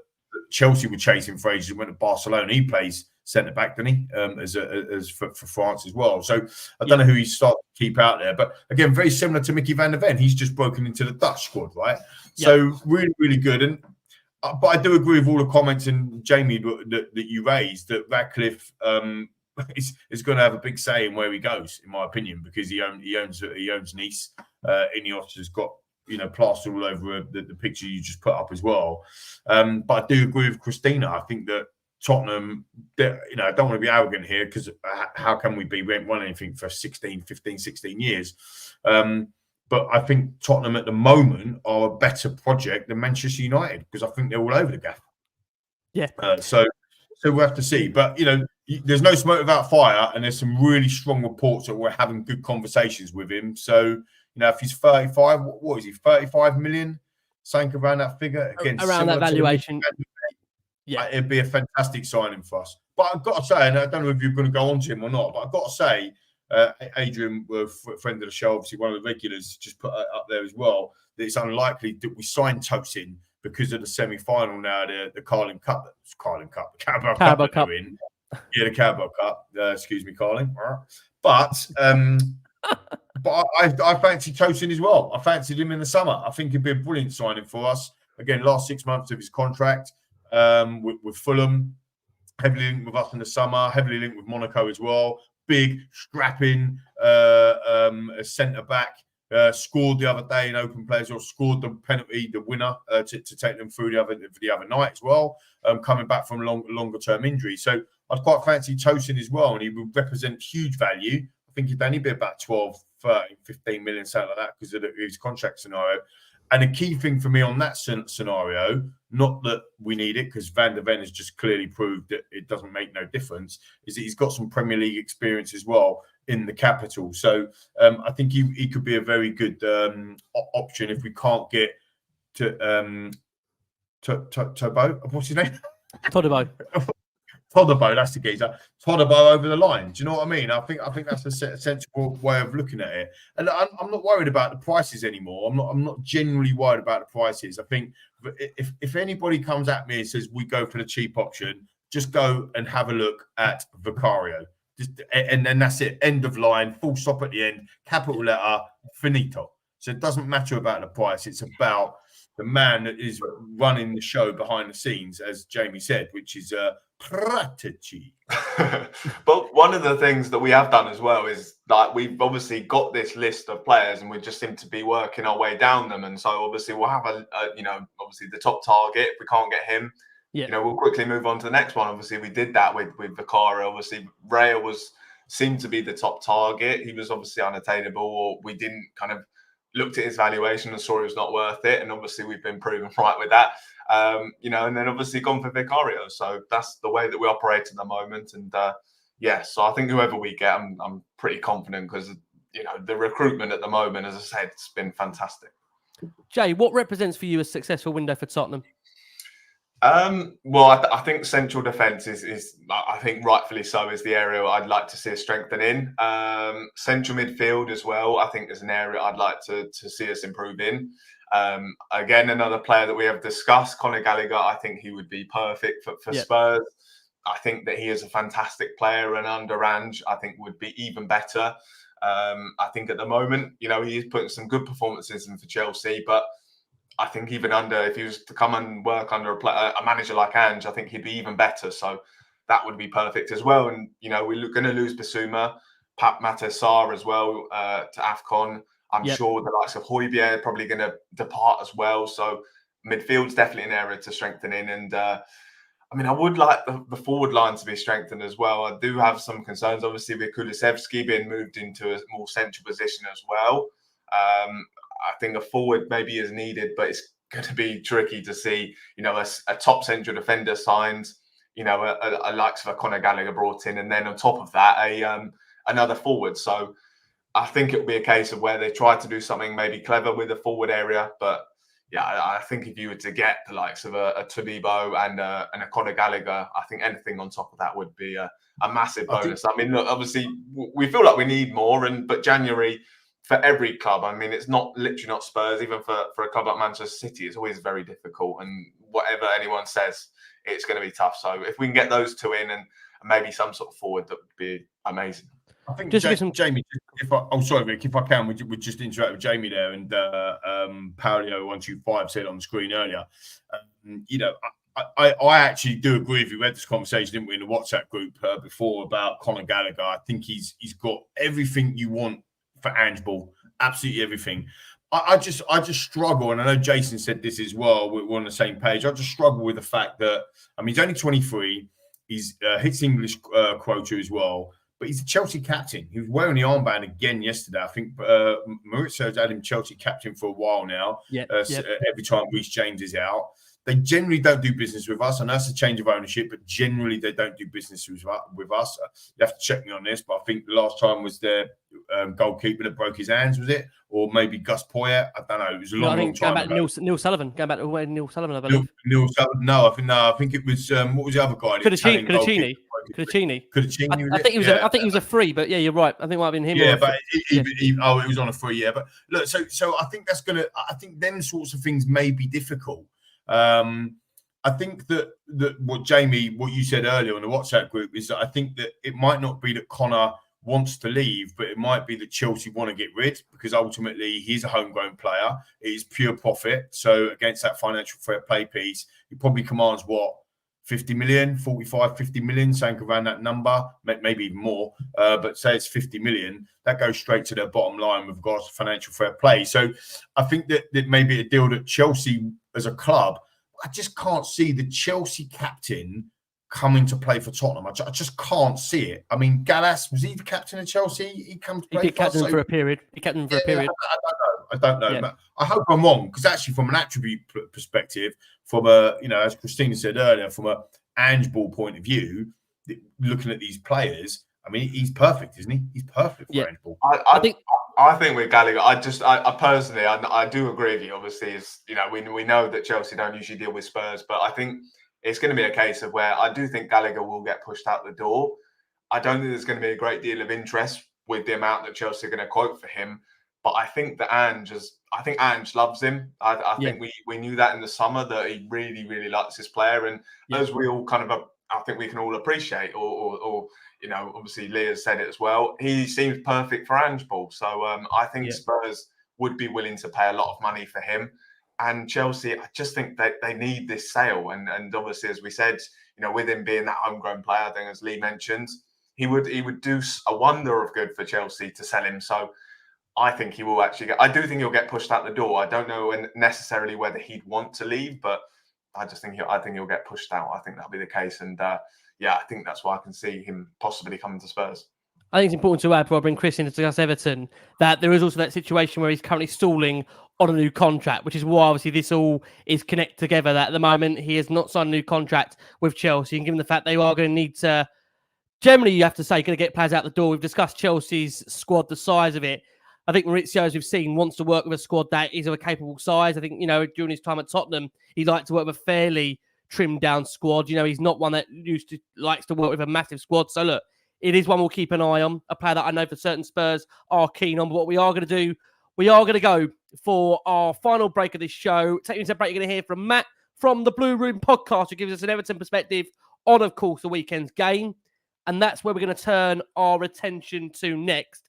Chelsea were chasing for ages and went to Barcelona. He plays centre back, doesn't he? As for France as well. So I don't know who he's starting to keep out there, but again, very similar to Mickey Van der Ven. He's just broken into the Dutch squad, right? So really, really good. And but I do agree with all the comments and Jamie that you raised that Radcliffe is going to have a big say in where he goes, in my opinion, because he owns Nice. Ineos has got plastered all over the picture you just put up as well. But I do agree with Christina. I think that Tottenham, I don't want to be arrogant here because how can we be? We haven't won anything for 15, 16 years. But I think Tottenham at the moment are a better project than Manchester United because I think they're all over the gaff. Yeah. So we'll have to see. But, there's no smoke without fire, and there's some really strong reports that we're having good conversations with him. So, if he's 35, what is he, 35 million? Something around that figure. Again, around that valuation. Yeah, it'd be a fantastic signing for us. But I've got to say, and I don't know if you're going to go on to him or not, but I've got to say, Adrian, a friend of the show, obviously one of the regulars, just put up there as well, that it's unlikely that we sign Tosin because of the semi-final now, the Carling Cup. The Carabao Cup. In. Yeah, the Carabao Cup. Excuse me, Carling. But I fancy Tosin as well. I fancied him in the summer. I think he'd be a brilliant signing for us. Again, last 6 months of his contract with Fulham, heavily linked with us in the summer, heavily linked with Monaco as well. Big, strapping centre-back. Scored the other day in open plays, or scored the penalty, the winner, to take them through the other night as well, coming back from longer-term injury. So I'd quite fancy Tosin as well, and he would represent huge value. I think he'd only be about 12, 13, 15 million, something like that, because of his contract scenario. And the key thing for me on that scenario, not that we need it, because Van der Ven has just clearly proved that it doesn't make no difference, is that he's got some Premier League experience as well in the capital. So I think he could be a very good option if we can't get to Turbo. What's his name? Todibo. Todibo, that's the geezer. Todibo over the line. Do you know what I mean? I think that's a sensible way of looking at it. And I'm not worried about the prices anymore. I'm not generally worried about the prices. I think if anybody comes at me and says we go for the cheap option, just go and have a look at Vicario. And then that's it. End of line. Full stop at the end. Capital letter. Finito. So it doesn't matter about the price. It's about the man that is running the show behind the scenes, as Jamie said, which is strategy. But one of the things that we have done as well is like we've obviously got this list of players and we just seem to be working our way down them. And so obviously we'll have obviously the top target. If we can't get him, we'll quickly move on to the next one. Obviously we did that with Vicario. Obviously Raya seemed to be the top target. He was obviously unattainable, or we didn't kind of looked at his valuation and saw it was not worth it. And obviously we've been proven right with that. And then obviously gone for Vicario. So that's the way that we operate at the moment. And so I think whoever we get, I'm pretty confident because, the recruitment at the moment, as I said, it's been fantastic. Jay, what represents for you a successful window for Tottenham? I think central defence is I think rightfully so, is the area I'd like to see us strengthen in. Central midfield as well, I think is an area I'd like to see us improve in. Again, another player that we have discussed, Conor Gallagher, I think he would be perfect for Spurs. I think that he is a fantastic player, and under Ange, I think would be even better. I think at the moment, he is putting some good performances in for Chelsea, but I think even if he was to come and work under a manager like Ange, I think he'd be even better. So that would be perfect as well. And, we're going to lose Bissouma, Pape Matar Sarr as well to AFCON. I'm sure the likes of Højbjerg are probably going to depart as well. So midfield's definitely an area to strengthen in. And I would like the forward line to be strengthened as well. I do have some concerns, obviously, with Kulusevski being moved into a more central position as well. I think a forward maybe is needed, but it's going to be tricky to see, a top central defender signed, a likes of a Conor Gallagher brought in, and then on top of that, another forward. So I think it'll be a case of where they try to do something maybe clever with the forward area. But I think if you were to get the likes of a Todibo and a Conor Gallagher, I think anything on top of that would be a massive bonus. Look, obviously we feel like we need more, but January, for every club, it's literally not Spurs, even for a club like Manchester City, it's always very difficult. And whatever anyone says, it's going to be tough. So if we can get those two in and maybe some sort of forward, that would be amazing. I think Jamie, sorry, Rick, if I can, we just interact with Jamie there, and Paulio125 said on the screen earlier. I actually do agree with you. We had this conversation, didn't we, in the WhatsApp group before about Conor Gallagher. I think he's got everything you want for Ange Ball, absolutely everything. I just struggle, and I know Jason said this as well. We're on the same page. I just struggle with the fact that he's only 23. He's hits English quota as well, but he's a Chelsea captain. He was wearing the armband again yesterday. I think Maurizio's had him Chelsea captain for a while now. Every time Reece James is out. They generally don't do business with us. I know it's a change of ownership, but generally they don't do business with us. You have to check me on this, but I think the last time was their goalkeeper that broke his hands, was it? Or maybe Gus Poyet? I don't know. It was a long time ago. Neil Sullivan. Going back to where Neil Sullivan, I believe. Neil Sullivan. No, I think it was what was the other guy? Cudicini. I think he was a free, but you're right. I think it might have been him. Yeah, but it was on a free. Yeah, but look, so I think I think them sorts of things may be difficult. I think that what you said earlier on the WhatsApp group is that I think that it might not be that Conor wants to leave, but it might be that Chelsea want to get rid, because ultimately he's a homegrown player. It is pure profit. So against that financial fair play piece, he probably commands 50 million, 45, 50 million, something around that number, maybe even more. But say it's 50 million, that goes straight to their bottom line with regards to financial fair play. So I think that may be a deal that Chelsea as a club, I just can't see the Chelsea captain coming to play for Tottenham. I just can't see it. Gallas, was he the captain of Chelsea? He did captain for a period. I don't know. But I hope I'm wrong, because actually from an attribute perspective, from a, as Christina said earlier, from a Ange Ball point of view, looking at these players, he's perfect, isn't he? He's perfect for Ange Ball. I think with Gallagher, I personally, I do agree with you. Obviously, we know that Chelsea don't usually deal with Spurs, but I think it's going to be a case of where I do think Gallagher will get pushed out the door. I don't think there's going to be a great deal of interest with the amount that Chelsea are going to quote for him. But I think that Ange loves him. I think we knew that in the summer, that he really, really likes this player. And as we all kind of, I think we can all appreciate, or obviously Lee has said it as well, he seems perfect for Ange Ball. So I think Spurs would be willing to pay a lot of money for him. And Chelsea, I just think they need this sale. And obviously, as we said, with him being that homegrown player, I think as Lee mentioned, he would do a wonder of good for Chelsea to sell him. So I think he will actually I do think he'll get pushed out the door. I don't know necessarily whether he'd want to leave, but I think he'll get pushed out. I think that'll be the case. And I think that's why I can see him possibly coming to Spurs. I think it's important to add, before I bring Chris in to discuss Everton, that there is also that situation where he's currently stalling on a new contract, which is why obviously this all is connected together. That at the moment he has not signed a new contract with Chelsea, and given the fact they are going to need to, generally you have to say, going to get players out the door. We've discussed Chelsea's squad, the size of it. I think Maurizio, as we've seen, wants to work with a squad that is of a capable size. I think, during his time at Tottenham, he liked to work with a fairly trimmed down squad. He's not one that likes to work with a massive squad. So look, it is one we'll keep an eye on, a player that I know for certain Spurs are keen on. But what we are going to do, we are going to go for our final break of this show. Taking us a break, you're going to hear from Matt from the Blue Room podcast, who gives us an Everton perspective on, of course, the weekend's game. And that's where we're going to turn our attention to next.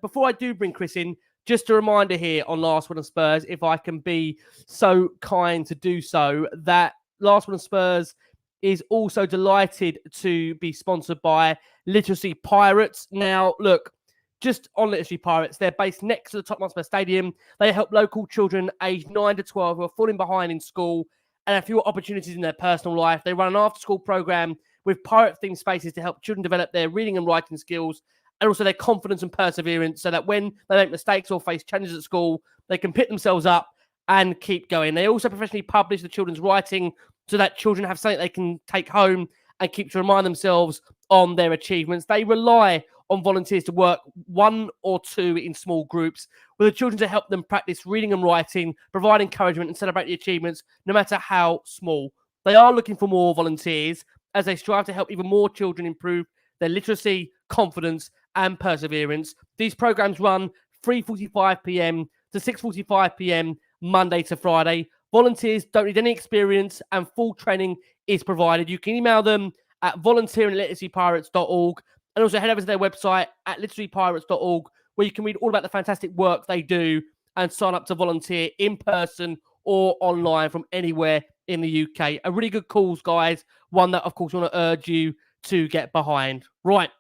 Before I do bring Chris in, just a reminder here on Last One on Spurs, if I can be so kind to do so, that Last One on Spurs is also delighted to be sponsored by Literacy Pirates. Now, look, just on Literacy Pirates, they're based next to the Tottenham Hotspur Stadium. They help local children aged 9 to 12 who are falling behind in school and have fewer opportunities in their personal life. They run an after-school program with pirate-themed spaces to help children develop their reading and writing skills, and also their confidence and perseverance, so that when they make mistakes or face challenges at school, they can pick themselves up and keep going. They also professionally publish the children's writing so that children have something they can take home and keep to remind themselves on their achievements. They rely on volunteers to work 1 or 2 in small groups with the children to help them practice reading and writing, provide encouragement and celebrate the achievements, no matter how small. They are looking for more volunteers as they strive to help even more children improve their literacy, confidence, and perseverance. These programs run 3:45 p.m. to 6:45 p.m. Monday to Friday. Volunteers don't need any experience and full training is provided. You can email them at volunteering@literacypirates.org and also head over to their website at literacypirates.org, where you can read all about the fantastic work they do and sign up to volunteer in person or online from anywhere in the UK. A really good cause, guys. One that, of course, I want to urge you to get behind. Right.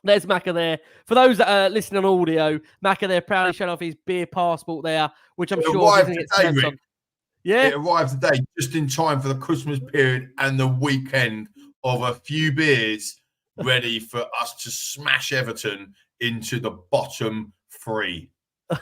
There's Macca there. For those that are listening on audio, Macca there proudly showing off his beer passport there, which I'm sure isn't it today, on. Yeah, it arrived today just in time for the Christmas period and the weekend of a few beers ready for us to smash Everton into the bottom 3. Well,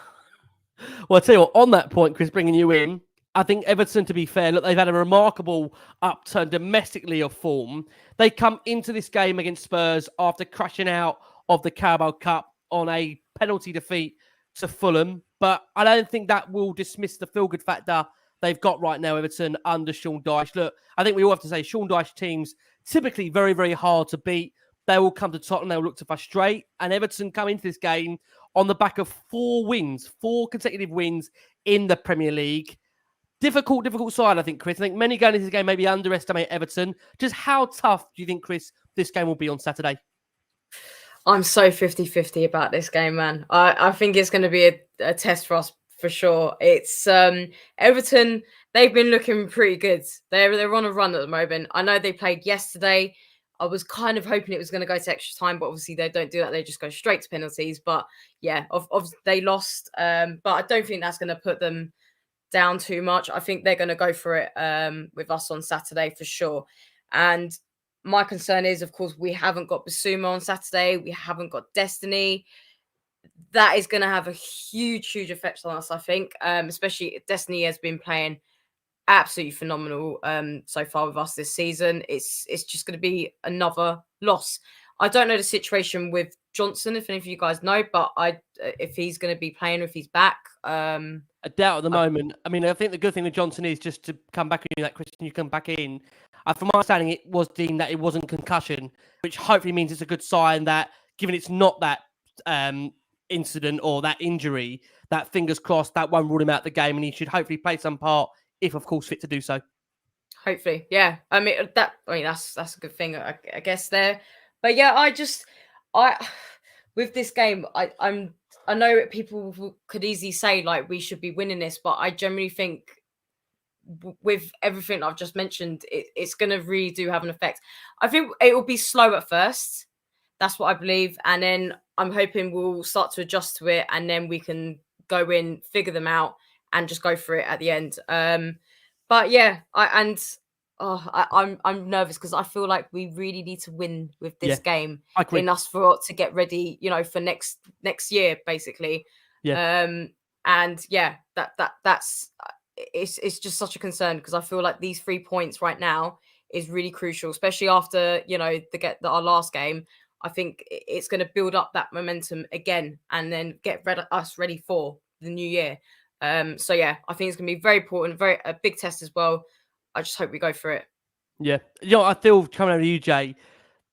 I'll tell you what, on that point, Chris, bringing you in, I think Everton, to be fair, look, they've had a remarkable upturn domestically of form. They come into this game against Spurs after crashing out of the Carabao Cup on a penalty defeat to Fulham. But I don't think that will dismiss the feel-good factor they've got right now, Everton, under Sean Dyche. Look, I think we all have to say Sean Dyche teams typically very, very hard to beat. They will come to Tottenham, they will look to frustrate. And Everton come into this game on the back of 4 consecutive wins in the Premier League. Difficult side, I think, Chris. I think many going into this game maybe underestimate Everton. Just how tough do you think, Chris, this game will be on Saturday? I'm so 50-50 about this game, man. I think it's going to be a test for us for sure. It's Everton, they've been looking pretty good. They're on a run at the moment. I know they played yesterday. I was kind of hoping it was going to go to extra time, but obviously they don't do that. They just go straight to penalties. But yeah, they lost. But I don't think that's going to put them down too much. I think they're going to go for it with us on Saturday for sure. And my concern is, of course, we haven't got Basuma on Saturday. We haven't got Destiny. That is going to have a huge effect on us, I think. Especially Destiny has been playing absolutely phenomenal so far with us this season. It's just going to be another loss. I don't know the situation with Johnson, if any of you guys know, but if he's going to be playing, if he's back. I doubt at the moment. I mean, I think the good thing with Johnson is, just to come back in that question, you come back in. From my understanding, it was deemed that it wasn't concussion, which hopefully means it's a good sign that, given it's not that incident or that injury, that fingers crossed that won't rule him out the game, and he should hopefully play some part if, of course, fit to do so. Hopefully, yeah. I mean that's a good thing, I guess there. But yeah, with this game, I know people could easily say like we should be winning this, but I generally think with everything I've just mentioned, it's going to really do have an effect. I think it will be slow at first. That's what I believe. And then I'm hoping we'll start to adjust to it, and then we can go in, figure them out, and just go for it at the end. But yeah, I'm nervous because I feel like we really need to win with this game in us to get ready, for next year, basically. Yeah. And yeah, that's it's just such a concern because I feel like these 3 points right now is really crucial, especially after our last game. I think it's going to build up that momentum again and then get us ready for the new year. So yeah, I think it's going to be very important, a big test as well. I just hope we go for it. Yeah. I feel, coming over to you, Jay,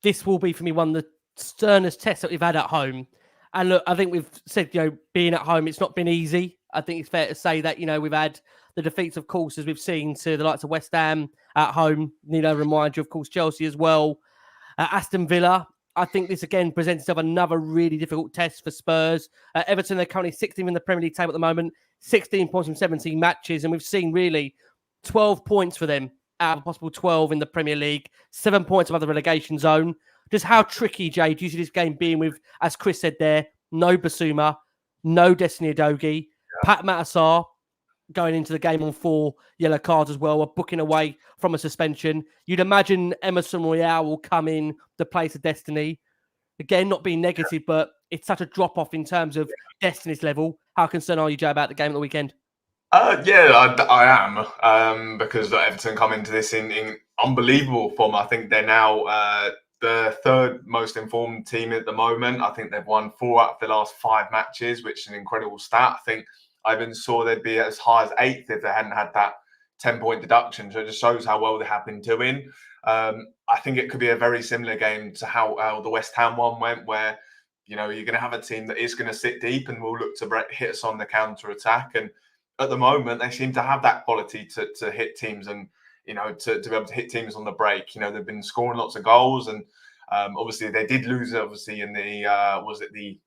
this will be for me one of the sternest tests that we've had at home. And look, I think we've said, being at home, it's not been easy. I think it's fair to say that, we've had the defeats, of course, as we've seen to the likes of West Ham at home. Remind you, of course, Chelsea as well. Aston Villa. I think this again presents itself another really difficult test for Spurs. Everton, they're currently 16th in the Premier League table at the moment, 16 points from 17 matches. And we've seen really 12 points for them out of a possible 12 in the Premier League, 7 points above the relegation zone. Just how tricky, Jay, do you see this game being with, as Chris said there, no Basuma, no Destiny Udogie, Pat Matassar going into the game on 4 yellow cards as well, or booking away from a suspension. You'd imagine Emerson Royale will come in the place of Destiny. Again, not being negative, but it's such a drop-off in terms of Destiny's level. How concerned are you, Jay, about the game at the weekend? Yeah, I am, because Everton come into this in unbelievable form. I think they're now the third most informed team at the moment. I think they've won 4 out of the last 5 matches, which is an incredible stat. I think I even saw they'd be as high as 8th if they hadn't had that 10-point deduction. So it just shows how well they have been doing. I think it could be a very similar game to how the West Ham one went, where you're going to have a team that is going to sit deep and will look to hit us on the counter attack. And at the moment, they seem to have that quality to hit teams and to be able to hit teams on the break. They've been scoring lots of goals, and obviously they did lose in the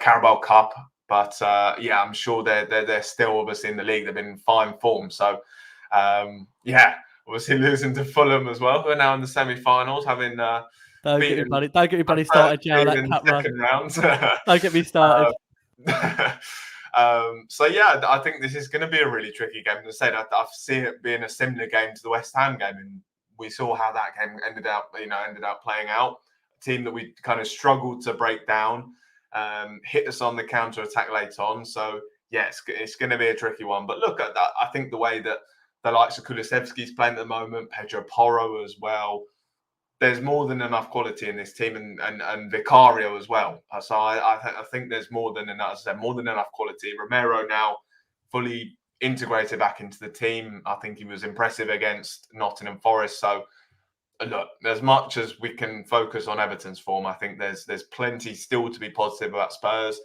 Carabao Cup. But yeah, I'm sure they're still obviously in the league. They've been in fine form. So yeah, obviously losing to Fulham as well, who are now in the semi-finals, having don't get your buddy started, Joe. That cup second round. Don't get me started. So yeah, I think this is going to be a really tricky game. As I said, I see it being a similar game to the West Ham game, and we saw how that game ended up playing out. A team that we kind of struggled to break down, hit us on the counter attack later on. So yeah, it's going to be a tricky one. But look at that. I think the way that the likes of Kulusevski's playing at the moment, Pedro Porro as well. There's more than enough quality in this team, and Vicario as well. So I think there's more than enough. As I said, more than enough quality. Romero now fully integrated back into the team. I think he was impressive against Nottingham Forest. So look, as much as we can focus on Everton's form, I think there's plenty still to be positive about Spurs.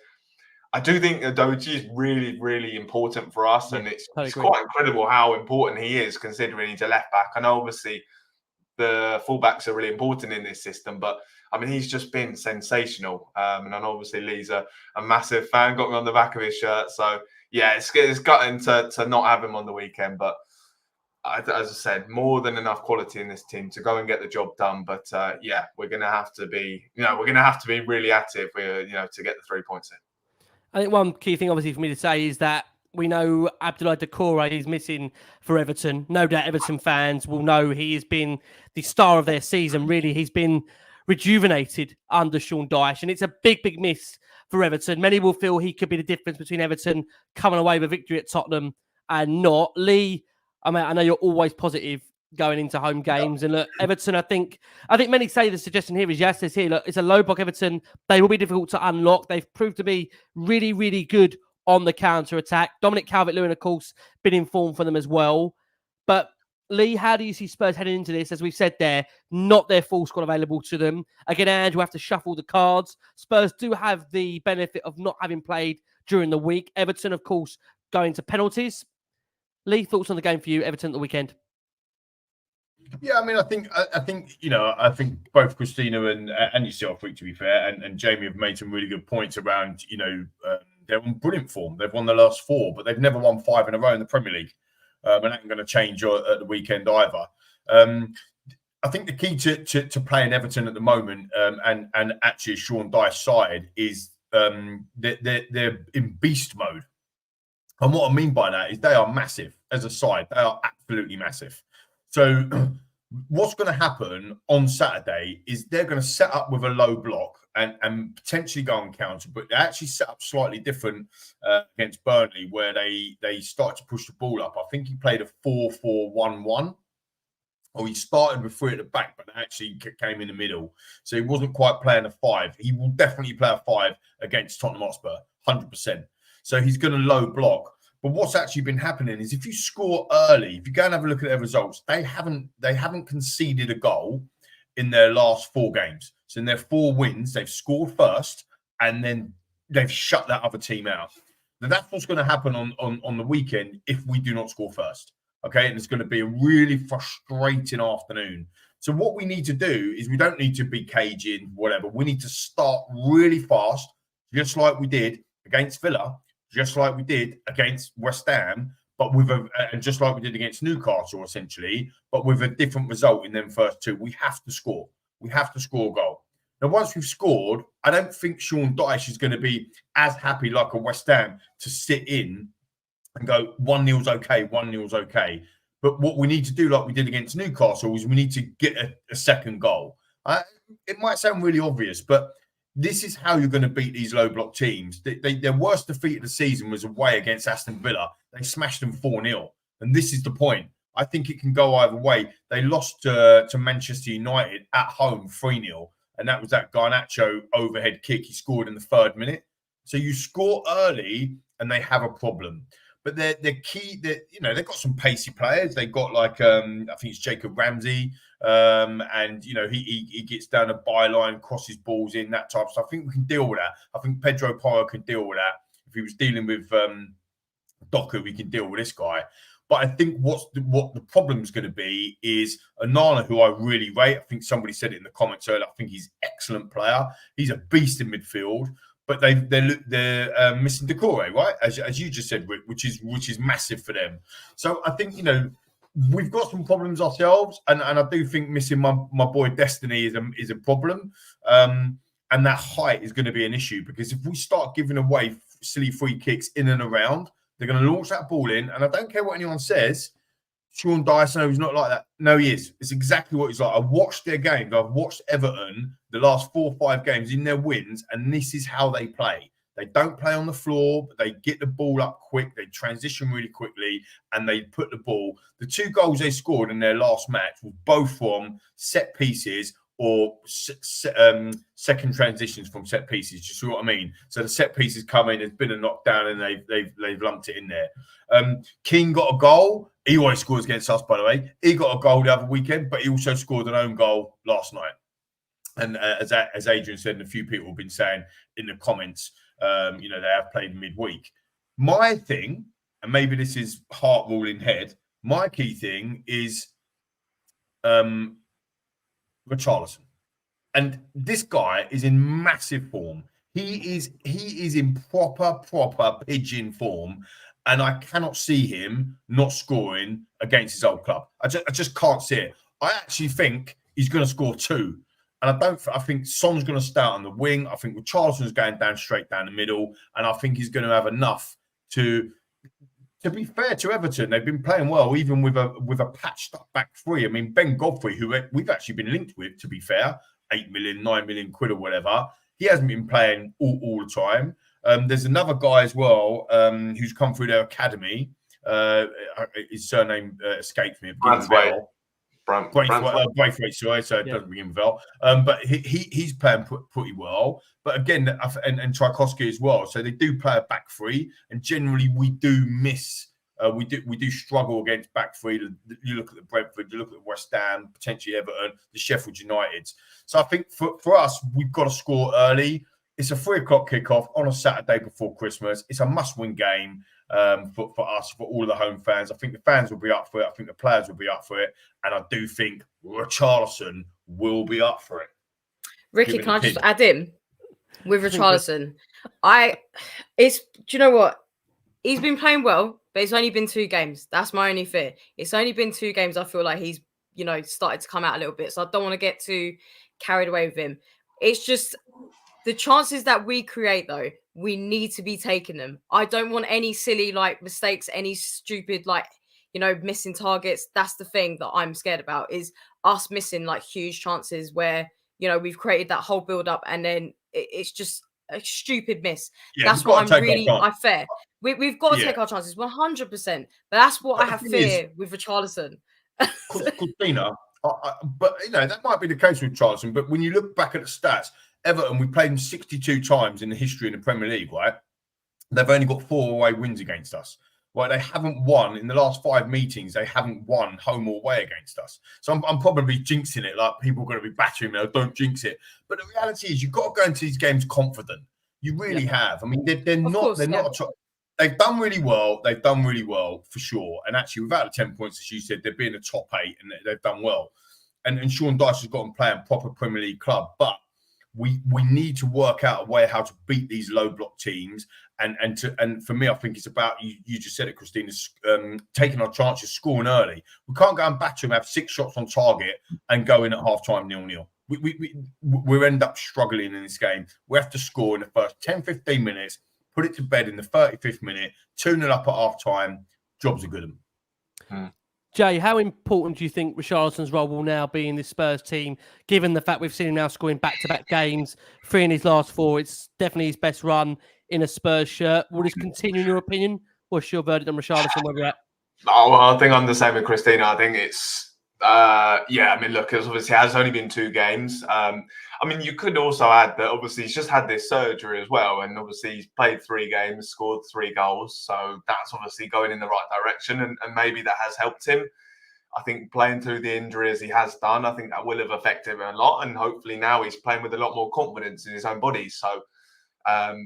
I do think Udogie is really, really important for us, and it's quite incredible how important he is considering he's a left back. I know obviously the fullbacks are really important in this system, but I mean, he's just been sensational. And I know obviously Lee's a massive fan, got me on the back of his shirt. So yeah, it's gutting to not have him on the weekend. But as I said, more than enough quality in this team to go and get the job done. But yeah, we're going to have to be, really active, to get the 3 points in. I think one key thing, obviously, for me to say is that we know Abdoulaye Doucouré is missing for Everton. No doubt Everton fans will know he has been the star of their season. Really, he's been rejuvenated under Sean Dyche, and it's a big, big miss for Everton. Many will feel he could be the difference between Everton coming away with victory at Tottenham and not. Lee, I know you're always positive going into home games. And look, Everton, I think many say the suggestion here is, yes, says here, look, it's a low block Everton. They will be difficult to unlock. They've proved to be really, really good on the counter attack. Dominic Calvert-Lewin, of course, been in form for them as well. But Lee, how do you see Spurs heading into this? As we've said there, not their full squad available to them. Again, Andrew, have to shuffle the cards. Spurs do have the benefit of not having played during the week. Everton, of course, going to penalties. Lee, thoughts on the game for you, Everton at the weekend? Yeah, I mean, I think I think both Christina and yourself, Rick, to be fair, and Jamie have made some really good points around, they're on brilliant form. They've won the last 4, but they've never won 5 in a row in the Premier League. And that ain't going to change at the weekend either. I think the key to playing Everton at the moment, and actually Sean Dyche's side, is they're in beast mode. And what I mean by that is they are massive as a side. They are absolutely massive. So what's going to happen on Saturday is they're going to set up with a low block and potentially go on counter, but they actually set up slightly different against Burnley, where they start to push the ball up. I think he played a 4-4-1-1, or he started with 3 at the back, but actually came in the middle. So he wasn't quite playing a 5. He will definitely play a 5 against Tottenham Hotspur, 100%. So he's going to low block. But what's actually been happening is if you score early, if you go and have a look at their results, they haven't conceded a goal in their last 4 games. So in their 4 wins, they've scored first and then they've shut that other team out. Now that's what's going to happen on the weekend if we do not score first. Okay, and it's going to be a really frustrating afternoon. So what we need to do is we don't need to be caging, whatever. We need to start really fast, just like we did against Villa, just like we did against West Ham, but and just like we did against Newcastle, essentially, but with a different result in them first 2. We have to score. We have to score a goal. Now, once we've scored, I don't think Sean Dyche is going to be as happy like a West Ham to sit in and go 1-0's okay, 1-0's okay. But what we need to do, like we did against Newcastle, is we need to get a second goal. It might sound really obvious, but this is how you're going to beat these low block teams. Their worst defeat of the season was away against Aston Villa. They smashed them 4-0. And this is the point. I think it can go either way. They lost to Manchester United at home 3-0. And that was that Garnacho overhead kick he scored in the 3rd minute. So you score early and they have a problem. But they're key. They've got some pacey players. They've got I think it's Jacob Ramsey, and he gets down a byline, crosses balls in, that type of stuff. I think we can deal with that. I think Pedro Porro can deal with that. If he was dealing with Doku, we can deal with this guy. But I think what the problem is going to be is Onana, who I really rate. I think somebody said it in the comments earlier. I think he's an excellent player. He's a beast in midfield. But they're missing Doucouré, right? As you just said, Rick, which is massive for them. So I think we've got some problems ourselves, and I do think missing my boy Destiny is a problem, and that height is going to be an issue, because if we start giving away silly free kicks in and around, they're going to launch that ball in, and I don't care what anyone says. Sean Dyche, no, he's not like that. No, he is. It's exactly what he's like. I've watched their games. I've watched Everton the last 4 or 5 games in their wins, and this is how they play. They don't play on the floor, but they get the ball up quick. They transition really quickly, and they put the ball. The 2 goals they scored in their last match were both from set pieces or second transitions from set pieces. Do you see what I mean? So the set pieces come in, there's been a knockdown, and they've lumped it in there. King got a goal. He always scores against us, by the way. He got a goal the other weekend, but he also scored an own goal last night. And as Adrian said, and a few people have been saying in the comments, they have played midweek. My thing, and maybe this is heart ruling head, my key thing is Richarlison. And this guy is in massive form. He is in proper pigeon form. And I cannot see him not scoring against his old club. I just can't see it. I actually think he's going to score 2. And I think Son's going to start on the wing. I think Richarlison's going straight down the middle. And I think he's going to have enough to be fair to Everton. They've been playing well, even with a patched up back 3. I mean, Ben Godfrey, who we've actually been linked with, to be fair, 8 million, 9 million quid or whatever. He hasn't been playing all the time. There's another guy as well who's come through their academy. His surname escapes me. Braithwaite, sorry, so it doesn't begin with L. But he's playing pretty well. But again, and Tchaikovsky as well. So they do play a back 3, and generally we do miss We do struggle against back three. You look at the Brentford, you look at the West Ham, potentially Everton, the Sheffield United. So I think for us, we've got to score early. It's a 3 o'clock kickoff on a Saturday before Christmas. It's a must-win game for us, for all of the home fans. I think the fans will be up for it. I think the players will be up for it. And I do think Richarlison will be up for it. Ricky, can I just add in with Richarlison? Do you know what? He's been playing well, but it's only been 2 games. That's my only fear. It's only been 2 games. I feel like he's, started to come out a little bit. So I don't want to get too carried away with him. It's just the chances that we create, though, we need to be taking them. I don't want any silly mistakes, any stupid missing targets. That's the thing that I'm scared about, is us missing huge chances where we've created that whole build up and then it's just a stupid miss. Yeah, that's what I fear. We've got to take our chances 100%. But that's what I have fear with Richarlison. Christina, but that might be the case with Richarlison. But when you look back at the stats, Everton, we played them 62 times in the history in the Premier League, right? They've only got 4 away wins against us. Right? They haven't won in the last 5 meetings. They haven't won home or away against us. So I'm probably jinxing it. People are going to be battering me. Don't jinx it. But the reality is, you've got to go into these games confident. You really have. I mean, they're not. They've done really well. They've done really well for sure. And actually, without the 10 points, as you said, they've been in the top 8 and they've done well. And Sean Dyche has got them playing proper Premier League club, but we need to work out a way how to beat these low block teams. And for me, I think it's about, you just said it, Christina, taking our chances, scoring early. We can't go and batter them, have 6 shots on target and go in at half-time 0-0. We end up struggling in this game. We have to score in the first 10, 15 minutes, put it to bed in the 35th minute, 2-0 up at half-time. Jobs are good. Jay, how important do you think Richarlison's role will now be in this Spurs team, given the fact we've seen him now scoring back-to-back games, 3 in his last 4? It's definitely his best run in a Spurs shirt. Will this continue, in your opinion? What's your verdict on Richarlison, where we're at? Oh, well, I think I'm the same with Christina. I think it's, look, it obviously has only been 2 games. You could also add that obviously he's just had this surgery as well. And obviously he's played 3 games, scored 3 goals. So that's obviously going in the right direction. And maybe that has helped him. I think playing through the injury as he has done, I think that will have affected him a lot. And hopefully now he's playing with a lot more confidence in his own body. So,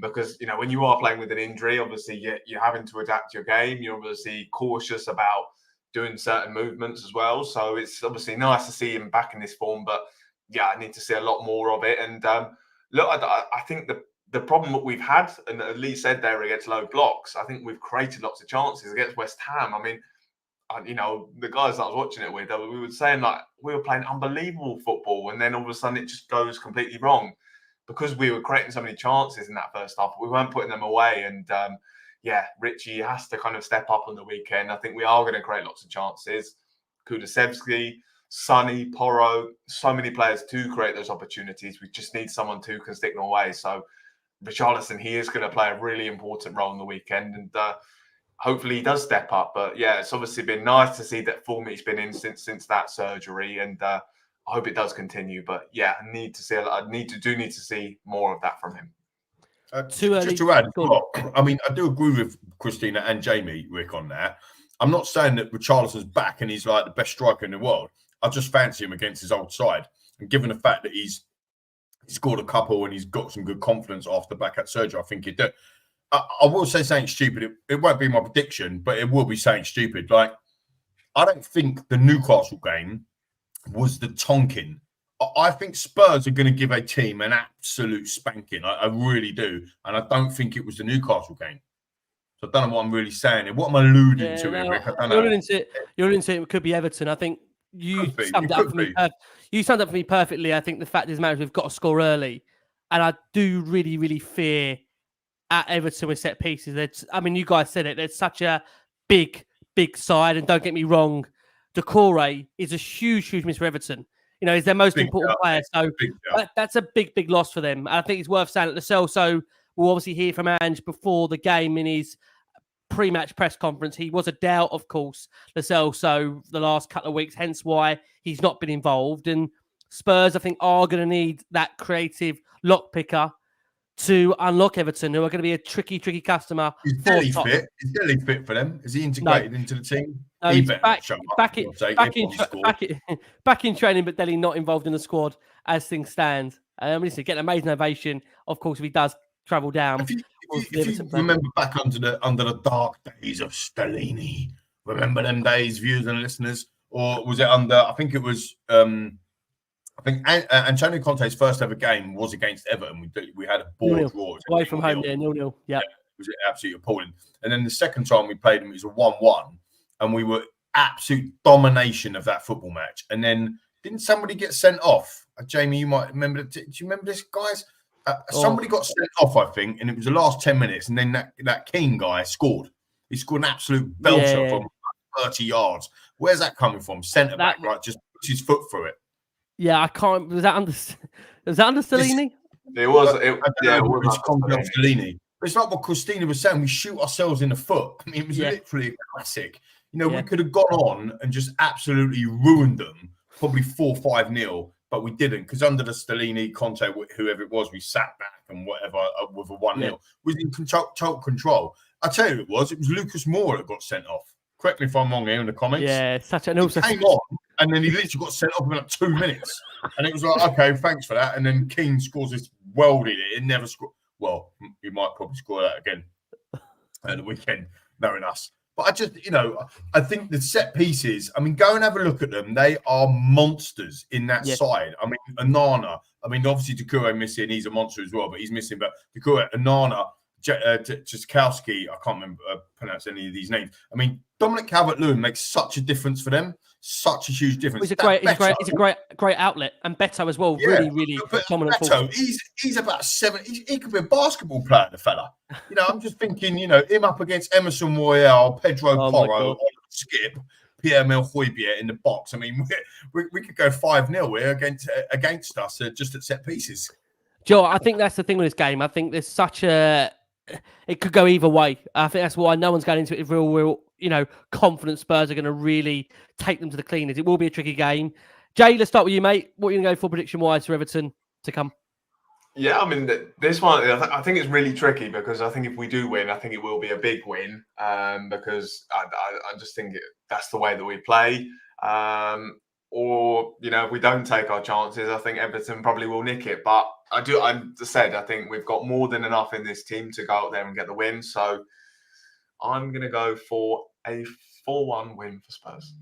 because, when you are playing with an injury, obviously you're having to adapt your game. You're obviously cautious about doing certain movements as well. So it's obviously nice to see him back in this form. But yeah, I need to see a lot more of it. And look, I think the problem that we've had, and Lee said there against low blocks, I think we've created lots of chances against West Ham. The guys that I was watching it with, we were saying we were playing unbelievable football, and then all of a sudden it just goes completely wrong because we were creating so many chances in that first half. We weren't putting them away, and Richie has to kind of step up on the weekend. I think we are going to create lots of chances. Kulusevski, Sonny, Porro, so many players to create those opportunities. We just need someone who can stick them away. So Richarlison, he is going to play a really important role on the weekend, and hopefully he does step up. But yeah, it's obviously been nice to see that form he's been in since that surgery, and I hope it does continue. But yeah, I need to see more of that from him. Just to add, I do agree with Christina and Jamie, Rick, on that. I'm not saying that Richarlison's back and he's like the best striker in the world. I just fancy him against his old side. And given the fact that he's scored a couple and he's got some good confidence after back at surgery, I think he'd do. I will say something stupid. It won't be my prediction, but it will be something stupid. I don't think the Newcastle game was the Tonkin. I think Spurs are going to give a team an absolute spanking. I really do. And I don't think it was the Newcastle game. So I don't know what I'm really saying. What am I alluding to, Rick? I don't know. You're alluding to it could be Everton. I think you summed up for me perfectly. I think the fact is, we've got to score early. And I do really, really fear at Everton with set pieces. You guys said it. There's such a big side. And don't get me wrong, Doucouré is a huge miss for Everton. He's their most important player. So that's a big loss for them. I think it's worth saying that Lo Celso will obviously hear from Ange before the game in his pre-match press conference. He was a doubt, of course, Lo Celso the last couple of weeks, hence why he's not been involved. And Spurs, I think, are going to need that creative lock picker to unlock Everton, who are going to be a tricky customer. Is Dele fit? Is Dele fit for them? Is he integrated into the team? No, he he's back in training, but Dele not involved in the squad as things stand. Listen, get an amazing ovation, of course, if he does travel down. If you remember back under the dark days of Stellini, remember them days, viewers and listeners, or was it under? I think it was. I think Antonio Conte's first ever game was against Everton. We had a board draw away from home, 0-0. Yeah, it was absolutely appalling. And then the second time we played them, it was a 1-1, and we were absolute domination of that football match. And then didn't somebody get sent off? Jamie, you might remember. Do you remember this, guys? Somebody got sent off, I think, and it was the last 10 minutes. And then that King guy scored. He scored an absolute belter from 30 yards. Where's that coming from? Centre back, right? Just puts his foot through it. Yeah, I can't. Was that under Stellini? It was. It was Stellini. It's like what Christina was saying. We shoot ourselves in the foot. I mean, it was literally a classic. We could have gone on and just absolutely ruined them, probably 4-5-0, but we didn't, because under the Stellini, Conte, whoever it was, we sat back and whatever with a 1-0. We was in total control. I tell you who it was. It was Lucas Moore that got sent off. Correct me if I'm wrong here in the comments. Yeah, he came on, and then he literally got sent off in like 2 minutes. And it was like, okay, thanks for that. And then King scores this welded it. It never scored. Well, he might probably score that again at the weekend, knowing us. But I just, I think the set pieces, I mean, go and have a look at them. They are monsters in that side. I mean, Onana, obviously Doucouré missing. He's a monster as well, but he's missing. But Doucouré, Onana, Jaskowski, I can't remember pronounce any of these names. I mean, Dominic Calvert-Lewin makes such a difference for them, such a huge difference. He's a great outlet, and Beto as well. Really dominant. Beto, he's about 7. He could be a basketball player, the fella. I'm just thinking, him up against Emerson Royale, Pedro Porro, Skip, Pierre-Emile Højbjerg in the box. I mean, we could go 5-0 here against us just at set pieces. Joe, I think that's the thing with this game. I think there's such a. It could go either way. I think that's why no one's going into it with real, confident Spurs are going to really take them to the cleaners. It will be a tricky game. Jay, let's start with you, mate. What are you going to go for prediction-wise for Everton to come? Yeah, I mean, this one, I think it's really tricky, because I think if we do win, I think it will be a big win, because I just think that's the way that we play. Or, if we don't take our chances, I think Everton probably will nick it. But I think we've got more than enough in this team to go out there and get the win. So I'm going to go for a 4-1 win for Spurs.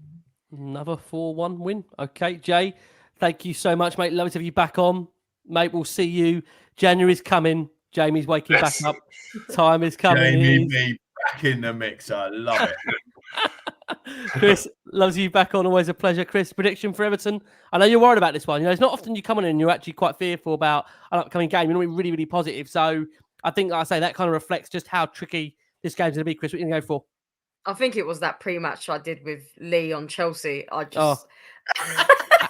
Another 4-1 win. Okay, Jay, thank you so much, mate. Lovely to have you back on. Mate, we'll see you. January's coming. Jamie's waking back up. Time is coming. Jamie, back in the mix. I love it. Chris, loves you back on. Always a pleasure. Chris, prediction for Everton? I know you're worried about this one. It's not often you come on and you're actually quite fearful about an upcoming game. You're normally really, really positive. So I think, like I say, that kind of reflects just how tricky this game's going to be. Chris, what are you going to go for? I think it was that pre-match I did with Lee on Chelsea. I just...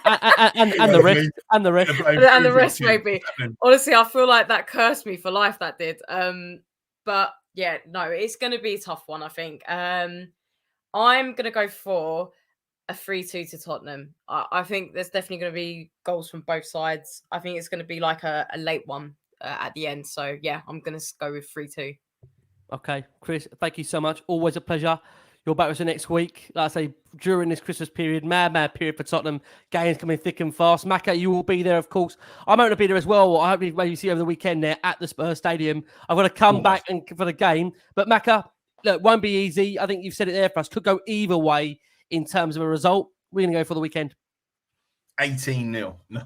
and the rest maybe. Honestly, I feel like that cursed me for life, that did. But yeah, no, it's going to be a tough one, I think. I'm going to go for a 3-2 to Tottenham. I think there's definitely going to be goals from both sides. I think it's going to be like a late one at the end. So, yeah, I'm going to go with 3-2. Okay, Chris, thank you so much. Always a pleasure. You're back with us next week. Like I say, during this Christmas period, mad period for Tottenham. Games coming thick and fast. Maka, you will be there, of course. I'm going to be there as well. I hope maybe see you over the weekend there at the Spurs Stadium. I've got to come back for the game. But Maka, look, won't be easy. I think you've said it there for us. Could go either way in terms of a result. We're going to go for the weekend. 18-0. No.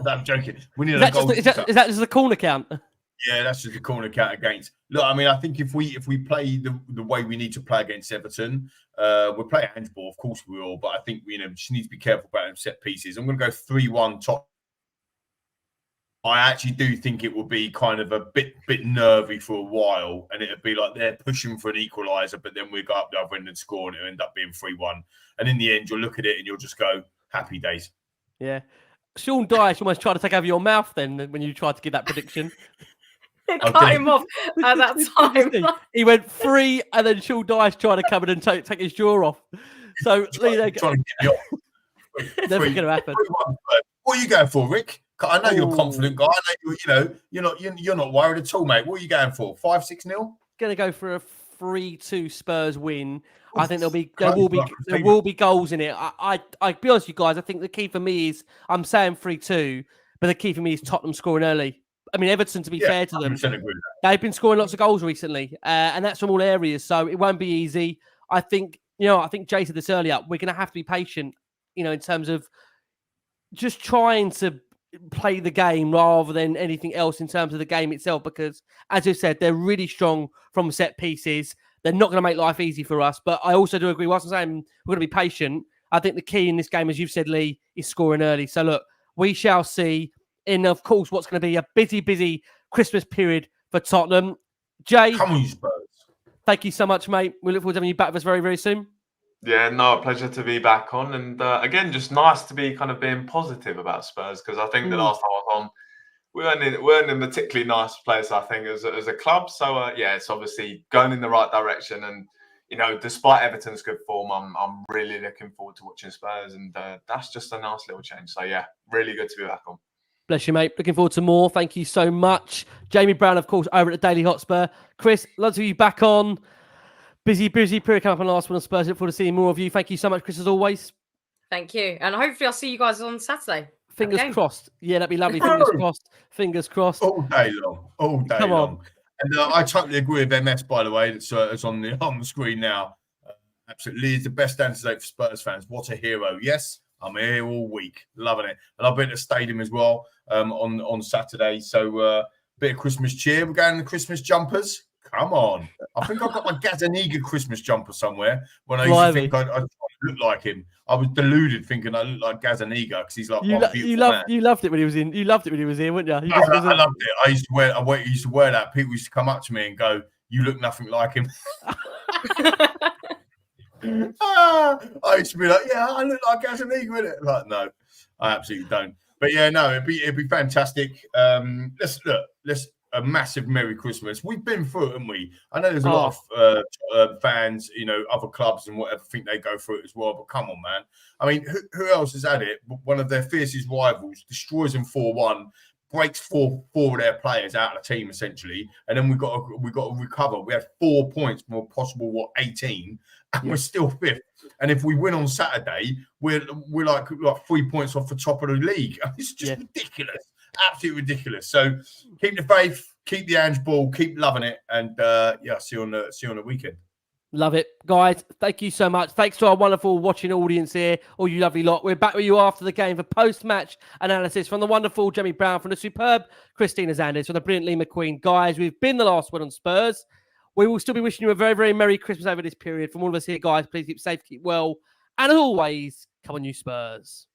I'm joking. We need is that just the corner count? Yeah, that's just the corner count against. Look, I mean, I think if we play the way we need to play against Everton, we'll play a handball, of course we will. But I think we just need to be careful about them set pieces. I'm going to go 3-1 top. I actually do think it will be kind of a bit nervy for a while, and it'll be like they're pushing for an equaliser, but then we go up the other end and score, and it'll end up being 3-1. And in the end, you'll look at it and you'll just go, happy days. Yeah. Sean Dyche almost tried to take over your mouth then when you tried to give that prediction. Cut him off at that time. He went 3, and then Sean Dyche tried to come in and take his jaw off. So, trying to get me off. Never going to happen. What are you going for, Rick? I know you're a confident guy. I know you're not worried at all, mate. What are you going for? 5-6-0? Gonna go for a 3-2 Spurs win. I think there Christina. will be goals in it. I be honest with you guys, I think the key for me is I'm saying 3-2, but the key for me is Tottenham scoring early. I mean, Everton, to be fair to them, agree with that. they've been scoring lots of goals recently, and that's from all areas. So it won't be easy. I think Jay said this earlier. We're going to have to be patient, in terms of just trying to play the game rather than anything else in terms of the game itself. Because, as you said, they're really strong from set pieces. They're not going to make life easy for us. But I also do agree. Whilst I'm saying we're going to be patient, I think the key in this game, as you've said, Lee, is scoring early. So look, we shall see. In, of course, what's going to be a busy Christmas period for Tottenham. Jay, come on, Spurs. Thank you so much, mate. We look forward to having you back with us very, very soon. Yeah, no, pleasure to be back on. And again, just nice to be kind of being positive about Spurs, because I think the last time I was on, we weren't in a particularly nice place, I think, as a club. So, yeah, it's obviously going in the right direction. And, despite Everton's good form, I'm really looking forward to watching Spurs. And that's just a nice little change. So, yeah, really good to be back on. Bless you, mate. Looking forward to more. Thank you so much. Jamie Brown, of course, over at the Daily Hotspur. Chris, lots of you back on. Busy period coming up on the last one of Spurs. Look forward to seeing more of you. Thank you so much, Chris, as always. Thank you. And hopefully I'll see you guys on Saturday. Fingers crossed. Yeah, that'd be lovely. Fingers crossed. Fingers crossed. All day long. All day Come long. on. And I totally agree with MS, by the way. It's on the screen now. Absolutely. He's the best candidate for Spurs fans. What a hero. Yes. I'm here all week, loving it, and I'll be at the stadium as well on Saturday. So bit of Christmas cheer. We're going to Christmas jumpers. Come on, I think I've got my Gazaniga Christmas jumper somewhere. When I used to think I looked like him, I was deluded thinking I looked like Gazaniga because he's like you loved it when he was in. You loved it when he was here, wouldn't you? I loved it. I used to wear that. People used to come up to me and go, "You look nothing like him." I used to be like, yeah, I look like Gazaniga, innit? Like, no, I absolutely don't. But yeah, no, it'd be fantastic. Let's a massive Merry Christmas. We've been through it, haven't we? I know there's a lot of fans, other clubs and whatever think they go through it as well. But come on, man. I mean, who else has had it? One of their fiercest rivals destroys them 4-1. Breaks four of their players out of the team essentially, and then we got to recover. We had 4 points from a possible 18, and we're still fifth. And if we win on Saturday, we're like 3 points off the top of the league. It's just ridiculous, absolutely ridiculous. So keep the faith, keep the Ange ball, keep loving it, and see you on the weekend. Love it. Guys, thank you so much. Thanks to our wonderful watching audience here, all you lovely lot. We're back with you after the game for post-match analysis from the wonderful Jamie Brown, from the superb Christina Zandes, from the brilliant Lee McQueen. Guys, we've been the last one on Spurs. We will still be wishing you a very, very Merry Christmas over this period. From all of us here, guys, please keep safe, keep well, and as always, come on you Spurs.